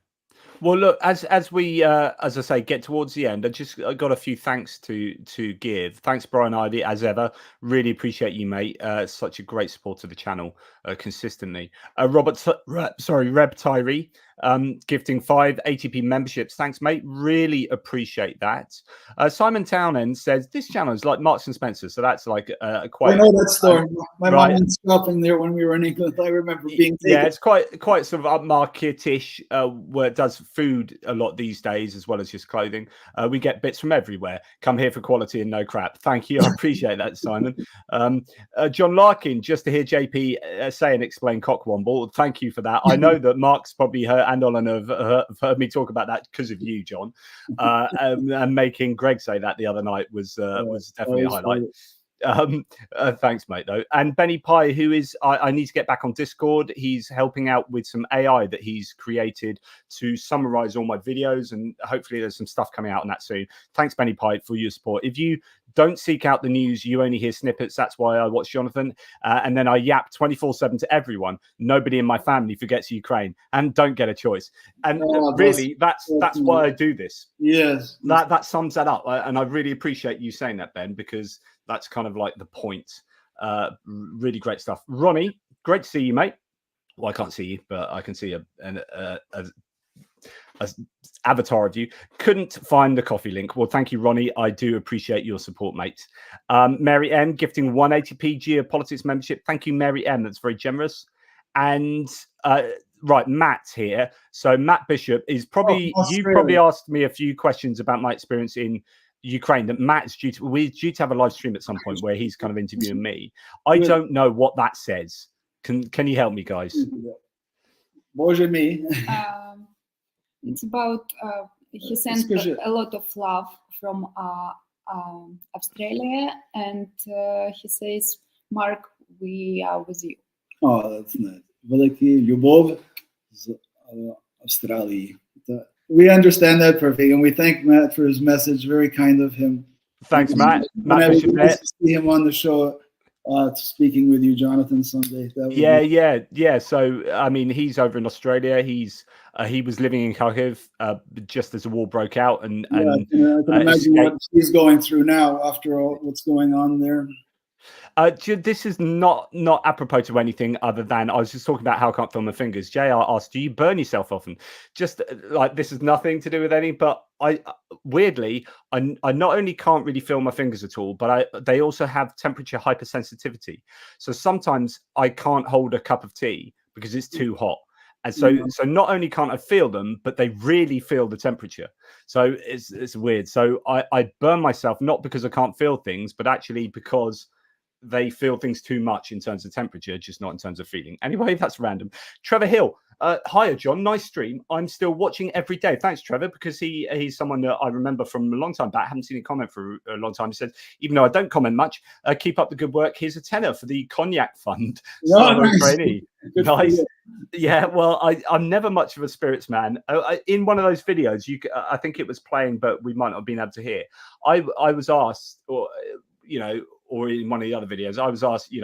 Well, look, as we, as I say, get towards the end, I got a few thanks to give. Thanks, Brian Ivy, as ever. Really appreciate you, mate. Such a great support of the channel consistently. Reb Tyree, gifting 5 ATP memberships. Thanks, mate. Really appreciate that. Simon Townend says this channel is like Marks and Spencer, so that's like quite. I know that story. My mom went shopping there when we were in England. I remember being taken. Yeah, it's quite sort of upmarket-ish, where it does food a lot these days as well as just clothing. We get bits from everywhere. Come here for quality and no crap. Thank you. I appreciate that, Simon. John Larkin, just to hear JP say and explain Cockwomble. Thank you for that. I know that Mark's probably heard, and Olena have heard me talk about that because of you, John. And making Greg say that the other night was definitely a highlight. Thanks, mate, though. And Benny Pye, who is I need to get back on Discord. He's helping out with some AI that he's created to summarize all my videos, and hopefully there's some stuff coming out on that soon. Thanks, Benny Pye, for your support. If you don't seek out the news, you only hear snippets. That's why I watch Jonathan, and then I yap 24/7 to everyone. Nobody in my family forgets Ukraine, and don't get a choice. And really, that's why I do this. Yes, that sums that up, and I really appreciate you saying that, Ben, because that's kind of like the point. Really great stuff. Ronnie, great to see you, mate. Well, I can't see you, but I can see an avatar of you. Couldn't find the coffee link. Well, thank you, Ronnie. I do appreciate your support, mate. Mary M, gifting 1 ATP Geopolitics membership. Thank you, Mary M. That's very generous. And right, Matt here. So Matt Bishop is probably, you probably asked me a few questions about my experience in Ukraine. That Matt's we're due to have a live stream at some point where he's kind of interviewing me. I don't know what that says. Can you help me, guys? Боже мій. It's about he sent a lot of love from Australia, and he says, Mark, we are with you. Oh, that's nice. Великий любов з Австралії. We understand that perfectly, and we thank Matt for his message. Very kind of him. Thanks, Matt. Matt Bishop, nice to see him on the show, speaking with you, Jonathan, someday. Yeah. So, I mean, he's over in Australia. He was living in Kharkiv just as the war broke out, and I can imagine what he's going through now after all what's going on there. This is not apropos to anything other than I was just talking about how I can't feel my fingers. JR asked, do you burn yourself often? Just like, this is nothing to do with anything, but I weirdly, I not only can't really feel my fingers at all, but they also have temperature hypersensitivity. So sometimes I can't hold a cup of tea because it's too hot. And so not only can't I feel them, but they really feel the temperature. So it's weird. So I burn myself, not because I can't feel things, but actually because they feel things too much in terms of temperature, just not in terms of feeling. Anyway, that's random. Trevor Hill. Hiya, John. Nice stream. I'm still watching every day. Thanks, Trevor, because he's someone that I remember from a long time back. I haven't seen a comment for a long time. He said, even though I don't comment much, keep up the good work. Here's a tenner for the Cognac Fund. Nice. Yeah, well, I'm never much of a spirits man. In one of those videos, I think it was playing, but we might not have been able to hear. I was asked, or in one of the other videos, I was asked,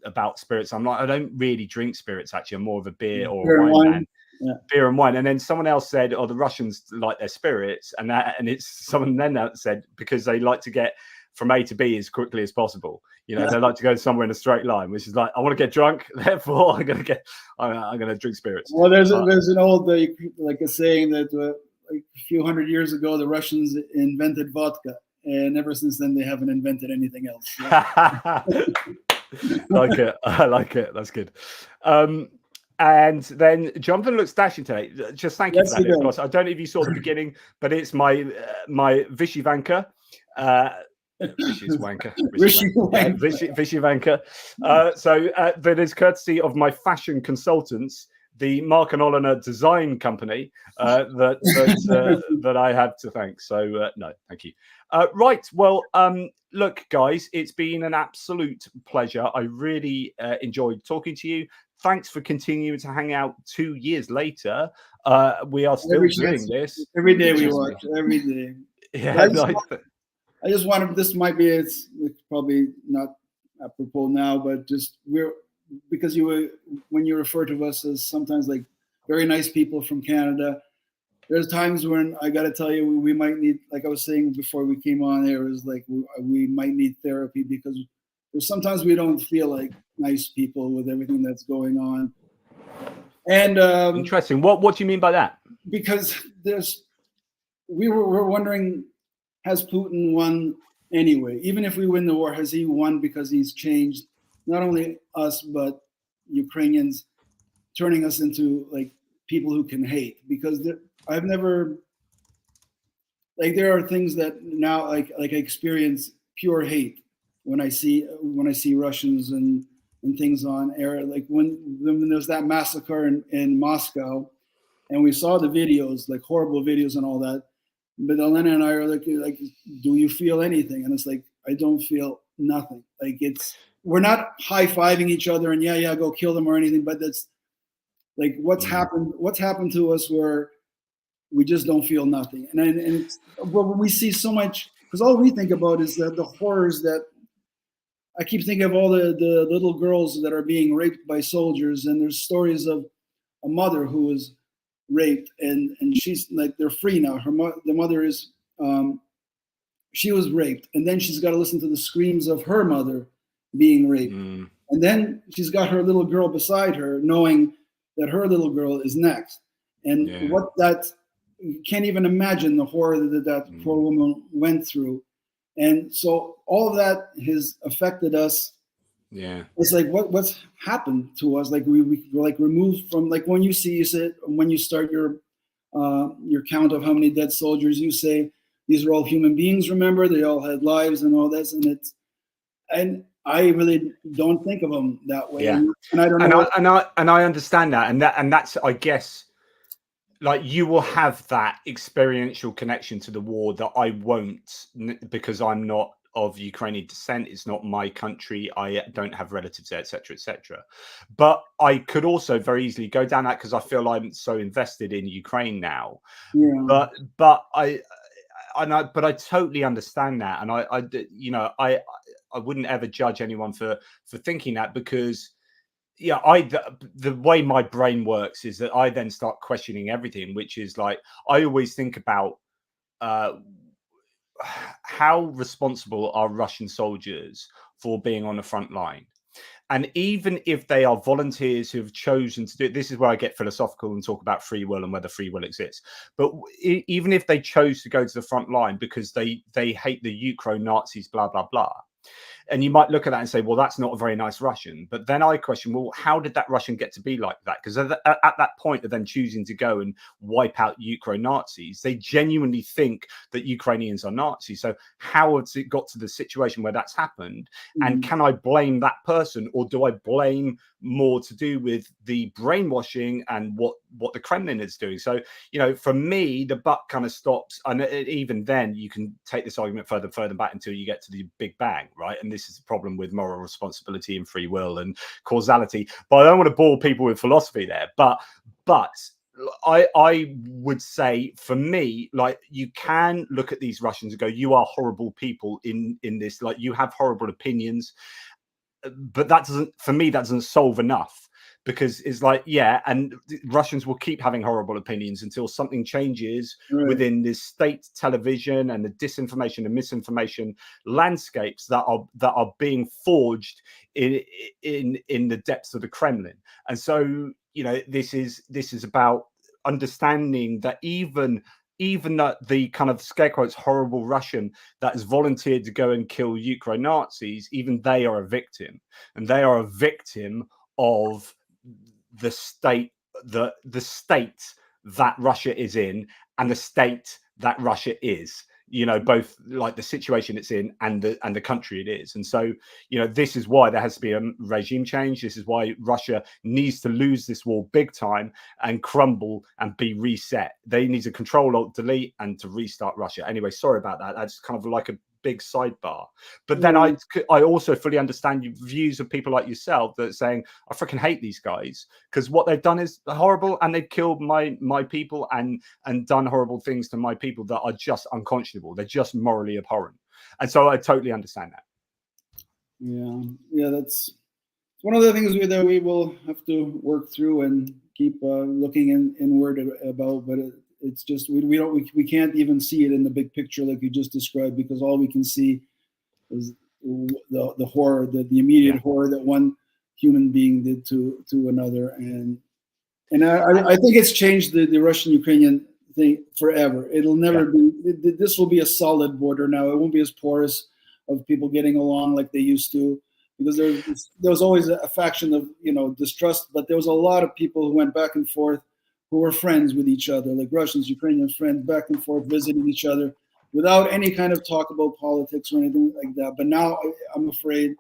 about spirits. I'm like, I don't really drink spirits, actually. I'm more of a beer or wine man. Yeah. Beer and wine. And then someone else said, oh, the Russians like their spirits. And it's someone then said, because they like to get from A to B as quickly as possible. They like to go somewhere in a straight line, which is like, I want to get drunk, therefore I'm going to drink spirits. Well, there's an old, like a saying that like a few hundred years ago, the Russians invented vodka. And ever since then, they haven't invented anything else. Like it. I like it. That's good. And then Jonathan looks dashing today. Just thank you for that, of course. I don't know if you saw the beginning, but it's my Vishy Vanka. Vishy's wanker. Vishy Vanka. So that is courtesy of my fashion consultants, the Mark and Olena design company that I have to thank. So no, thank you. Right. Well, look, guys, it's been an absolute pleasure. I really enjoyed talking to you. Thanks for continuing to hang out 2 years later. We are still doing this. Every day we watch, every day. Yeah. I just wanted, this might be, it's probably not apropos now, but just because when you refer to us as sometimes like very nice people from Canada, there's times when I got to tell you, we might need, like I was saying before we came on there, is like we might need therapy because sometimes we don't feel like nice people with everything that's going on. And interesting. What do you mean by that? Because we're wondering, has Putin won anyway? Even if we win the war, has he won because he's changed not only us but Ukrainians, turning us into like people who can hate? Because I've never, like, there are things that now like I experience pure hate when I see Russians and things on air. Like when there's that massacre in Moscow, and we saw the videos, like horrible videos and all that. But Olena and I are like, do you feel anything? And it's like, I don't feel nothing. Like we're not high-fiving each other and yeah, go kill them or anything. But that's like what's happened to us where we just don't feel nothing. And when we see so much, because all we think about is the horrors that I keep thinking of, all the little girls that are being raped by soldiers. And there's stories of a mother who was raped and she's like, they're free now. The mother is she was raped, and then she's got to listen to the screams of her mother being raped, and then she's got her little girl beside her, knowing that her little girl is next. And what that, you can't even imagine the horror that poor woman went through. And so all of that has affected us. Yeah, it's like what's happened to us. Like we're like removed from, like when you say when you start your count of how many dead soldiers, you say these are all human beings. Remember, they all had lives and all this, and I really don't think of them that way. Yeah, and I don't know. And I understand that, and that's, I guess, like you will have that experiential connection to the war that I won't, because I'm not of Ukrainian descent. It's not my country. I don't have relatives there, etc., etc. But I could also very easily go down that because I feel I'm so invested in Ukraine now. Yeah. But I totally understand that, and I wouldn't ever judge anyone for thinking that, because yeah, the way my brain works is that I then start questioning everything, which is like I always think about how responsible are Russian soldiers for being on the front line. And even if they are volunteers who have chosen to do it, this is where I get philosophical and talk about free will and whether free will exists. But even if they chose to go to the front line because they hate the Ukraine Nazis, blah, blah, blah. And you might look at that and say, well, that's not a very nice Russian. But then I question, well, how did that Russian get to be like that? Because at that point of them choosing to go and wipe out Ukraine Nazis, they genuinely think that Ukrainians are Nazis. So how has it got to the situation where that's happened? And can I blame that person, or do I blame more to do with the brainwashing and what the Kremlin is doing? So, you know, for me, the buck kind of stops. And even then, you can take this argument further back until you get to the Big Bang, right? And this is the problem with moral responsibility and free will and causality. But I don't want to bore people with philosophy there. But I would say, for me, like, you can look at these Russians and go, you are horrible people in this, like, you have horrible opinions. But that doesn't, for me, that doesn't solve enough, because it's like, yeah, and Russians will keep having horrible opinions until something changes within this state television and the disinformation and misinformation landscapes that are being forged in the depths of the Kremlin. And so, you know, this is about understanding that even that the kind of scare quotes horrible Russian that has volunteered to go and kill Ukraine Nazis, even they are a victim, and they are a victim of the state, the state that Russia is in, and the state that Russia is. You know, both like the situation it's in and the country it is. And so, you know, this is why there has to be a regime change. This is why Russia needs to lose this war big time and crumble and be reset. They need to Control Alt Delete and to restart Russia. Anyway, sorry about that. That's kind of like a big sidebar. But then I also fully understand views of people like yourself that are saying, I freaking hate these guys because what they've done is horrible, and they've killed my people and done horrible things to my people that are just unconscionable. They're just morally abhorrent. And so I totally understand that. Yeah, that's one of the things that we will have to work through and keep looking inward about. But it's just we can't even see it in the big picture like you just described, because all we can see is the horror, the immediate horror that one human being did to another. And I think it's changed the Russian-Ukrainian thing forever. It'll never be. This will be a solid border now. It won't be as porous of people getting along like they used to, because there was always a faction of, you know, distrust, but there was a lot of people who went back and forth, who were friends with each other, like Russians, Ukrainians, friends, back and forth, visiting each other without any kind of talk about politics or anything like that. But now I'm afraid,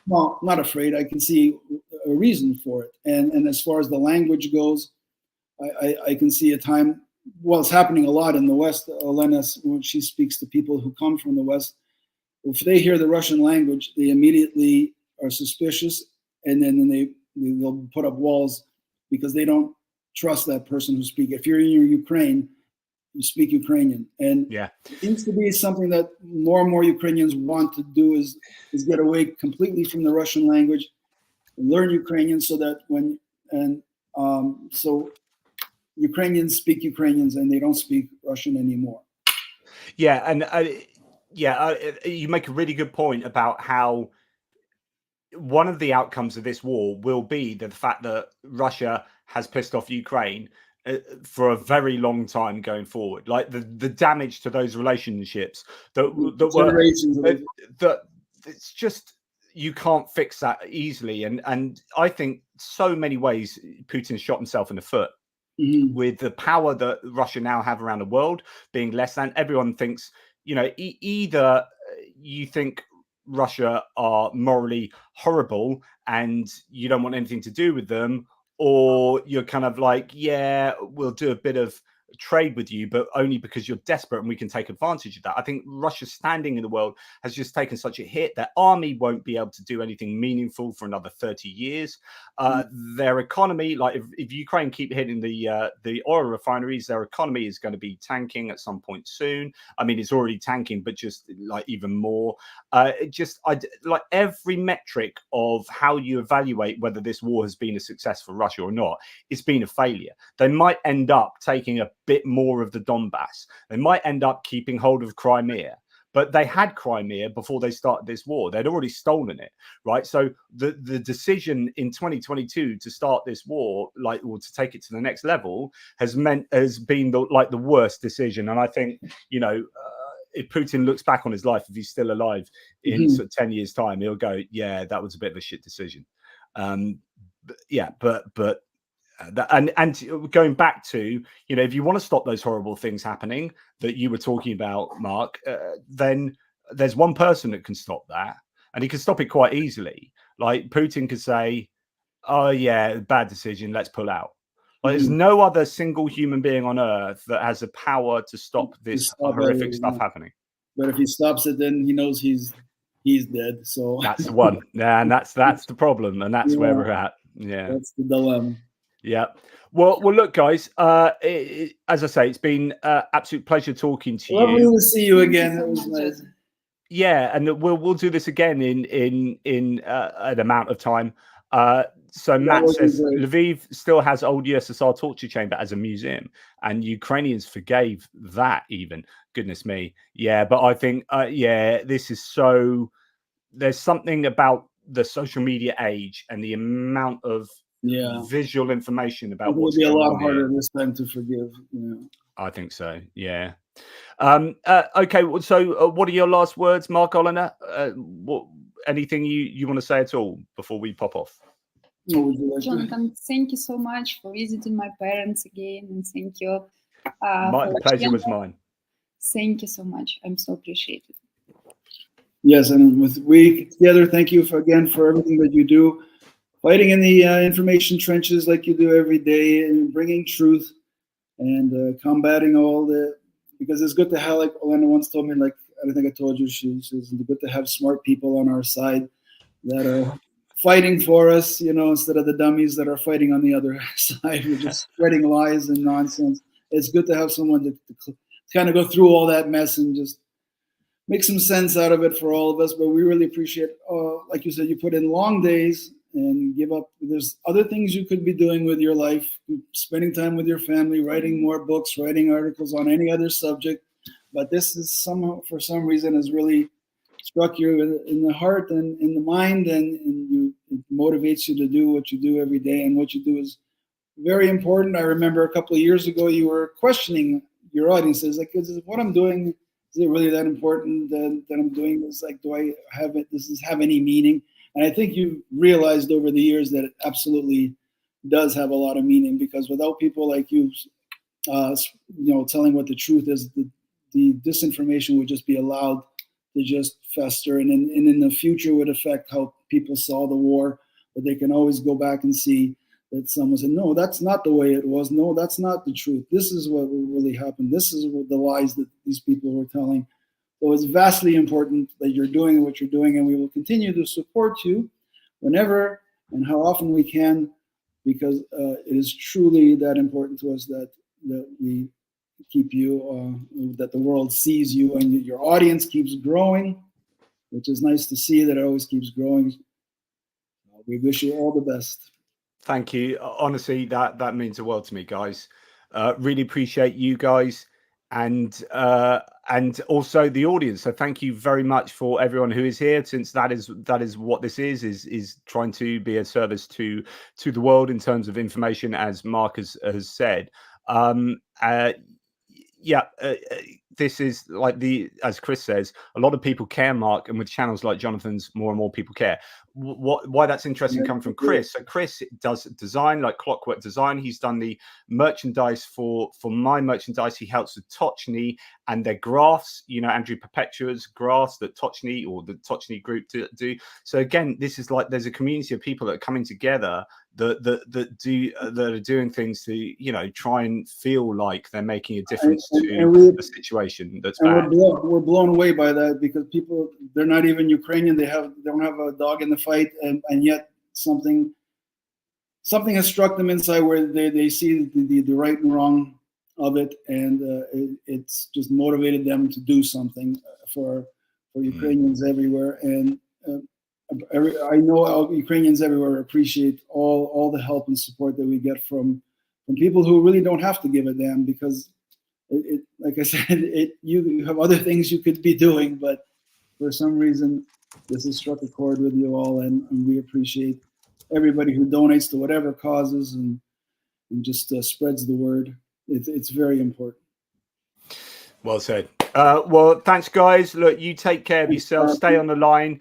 well, not afraid, I can see a reason for it. And as far as the language goes, I can see a time, well, it's happening a lot in the West. Olena, when she speaks to people who come from the West, if they hear the Russian language, they immediately are suspicious, and then they'll put up walls because they don't trust that person who speaks. If you're in Ukraine, you speak Ukrainian, and it seems to be something that more and more Ukrainians want to do is get away completely from the Russian language, and learn Ukrainian, so that so Ukrainians speak Ukrainians and they don't speak Russian anymore. Yeah, and you make a really good point about how one of the outcomes of this war will be the fact that Russia has pissed off Ukraine for a very long time going forward. Like the damage to those relationships that it's just, you can't fix that easily. And I think so many ways Putin shot himself in the foot. With the power that Russia now have around the world being less than, everyone thinks, you know, either you think Russia are morally horrible and you don't want anything to do with them, or you're kind of like, yeah, we'll do a bit of trade with you, but only because you're desperate and we can take advantage of that. I think Russia's standing in the world has just taken such a hit. Their army won't be able to do anything meaningful for another 30 years. Their economy, like if Ukraine keep hitting the oil refineries, their economy is going to be tanking at some point soon. I mean, it's already tanking, but just like even more. Like every metric of how you evaluate whether this war has been a success for Russia or not, it's been a failure. They might end up taking a bit more of the Donbass. They might end up keeping hold of Crimea, but they had Crimea before they started this war. They'd already stolen it, right? So the decision in 2022 to start this war, like, or to take it to the next level, has been the worst decision. And I think, you know, if Putin looks back on his life, if he's still alive in sort of 10 years' time, he'll go, yeah, that was a bit of a shit decision. And going back to, you know, if you want to stop those horrible things happening that you were talking about, Mark, then there's one person that can stop that, and he can stop it quite easily. Like Putin could say, oh yeah, bad decision, let's pull out. Like, there's no other single human being on earth that has the power to stop this horrific stuff happening. But if he stops it, then he knows he's dead. So that's the one. Yeah, and that's the problem, and that's where we're at. Yeah, that's the dilemma. Yeah. Well, look, guys. As I say, it's been absolute pleasure talking to you. Lovely to see you again. It was nice. Yeah, and we'll do this again in an amount of time. So Matt says Lviv still has old USSR torture chamber as a museum, and Ukrainians forgave that even. Goodness me. Yeah, but I think this is so. There's something about the social media age and the amount of visual information about what's going on. It will be a lot harder this time to forgive. I think so. Yeah. Okay. So, what are your last words, Mark Olena? Anything you want to say at all before we pop off? Jonathan, thank you so much for visiting my parents again, and thank you. My pleasure was mine. Thank you so much. I'm so appreciated. Yes, and we together, thank you again for everything that you do. Fighting in the information trenches like you do every day, and bringing truth and combating all because it's good to have, like Olena once told me, like, I think I told you, she says, it's good to have smart people on our side that are fighting for us, you know, instead of the dummies that are fighting on the other side, who are just spreading lies and nonsense. It's good to have someone to kind of go through all that mess and just make some sense out of it for all of us. But we really appreciate, like you said, you put in long days and give up. There's other things you could be doing with your life, spending time with your family, writing more books, writing articles on any other subject. But this is somehow, for some reason, has really struck you in the heart and in the mind, and it motivates you to do what you do every day. And what you do is very important. I remember a couple of years ago, you were questioning your audiences, like, is what I'm doing, is it really that important that I'm doing this? Like, do I have it? Does this have any meaning? And I think you realized over the years that it absolutely does have a lot of meaning, because without people like you, telling what the truth is, the disinformation would just be allowed to just fester, and in the future would affect how people saw the war. But they can always go back and see that someone said, no, that's not the way it was. No, that's not the truth. This is what really happened. This is what the lies that these people were telling. So it's vastly important that you're doing what you're doing, and we will continue to support you whenever and how often we can, because it is truly that important to us that we keep you, that the world sees you and your audience keeps growing, which is nice to see that it always keeps growing. We wish you all the best. Thank you. Honestly, that means the world to me, guys. Really appreciate you guys. And also the audience. So thank you very much for everyone who is here, since that is what this is trying to be a service to the world in terms of information, as Mark has said. This is like as Chris says, a lot of people care, Mark, and with channels like Jonathan's, more and more people care. Why that's interesting coming from Chris. So Chris does design, like Clockwork Design. He's done the merchandise for my merchandise. He helps with Tochny and their graphs, you know, Andrew Perpetua's graphs that Tochny or the Tochny group do. So again, this is like, there's a community of people that are coming together that are doing things to, you know, try and feel like they're making a difference to the situation that's bad. We're blown away by that, because people, they're not even Ukrainian. They don't have a dog in the fight, and yet something has struck them inside where they see the right and wrong of it, and it's just motivated them to do something for Ukrainians everywhere. And I know Ukrainians everywhere appreciate all the help and support that we get from people who really don't have to give a damn, because like I said, you have other things you could be doing, but for some reason this has struck a chord with you all, and we appreciate everybody who donates to whatever causes and just spreads the word. It's very important. Well said. Well, thanks, guys. Look, you take care of yourself. Stay on the line.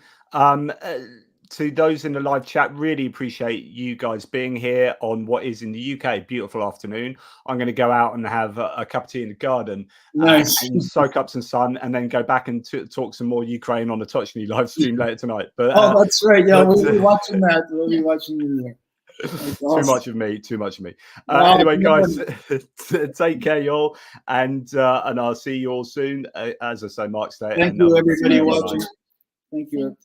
To those in the live chat, really appreciate you guys being here on what is in the UK beautiful afternoon. I'm going to go out and have a cup of tea in the garden, nice, and soak up some sun, and then go back and talk some more Ukraine on the Touchny live stream later tonight. But that's right. Yeah, we'll be watching that. We'll be watching you there. Awesome. Too much of me. Anyway, guys, take care, y'all, and I'll see you all soon. As I say, Mark's Day. Thank you, everybody watching. Thank you.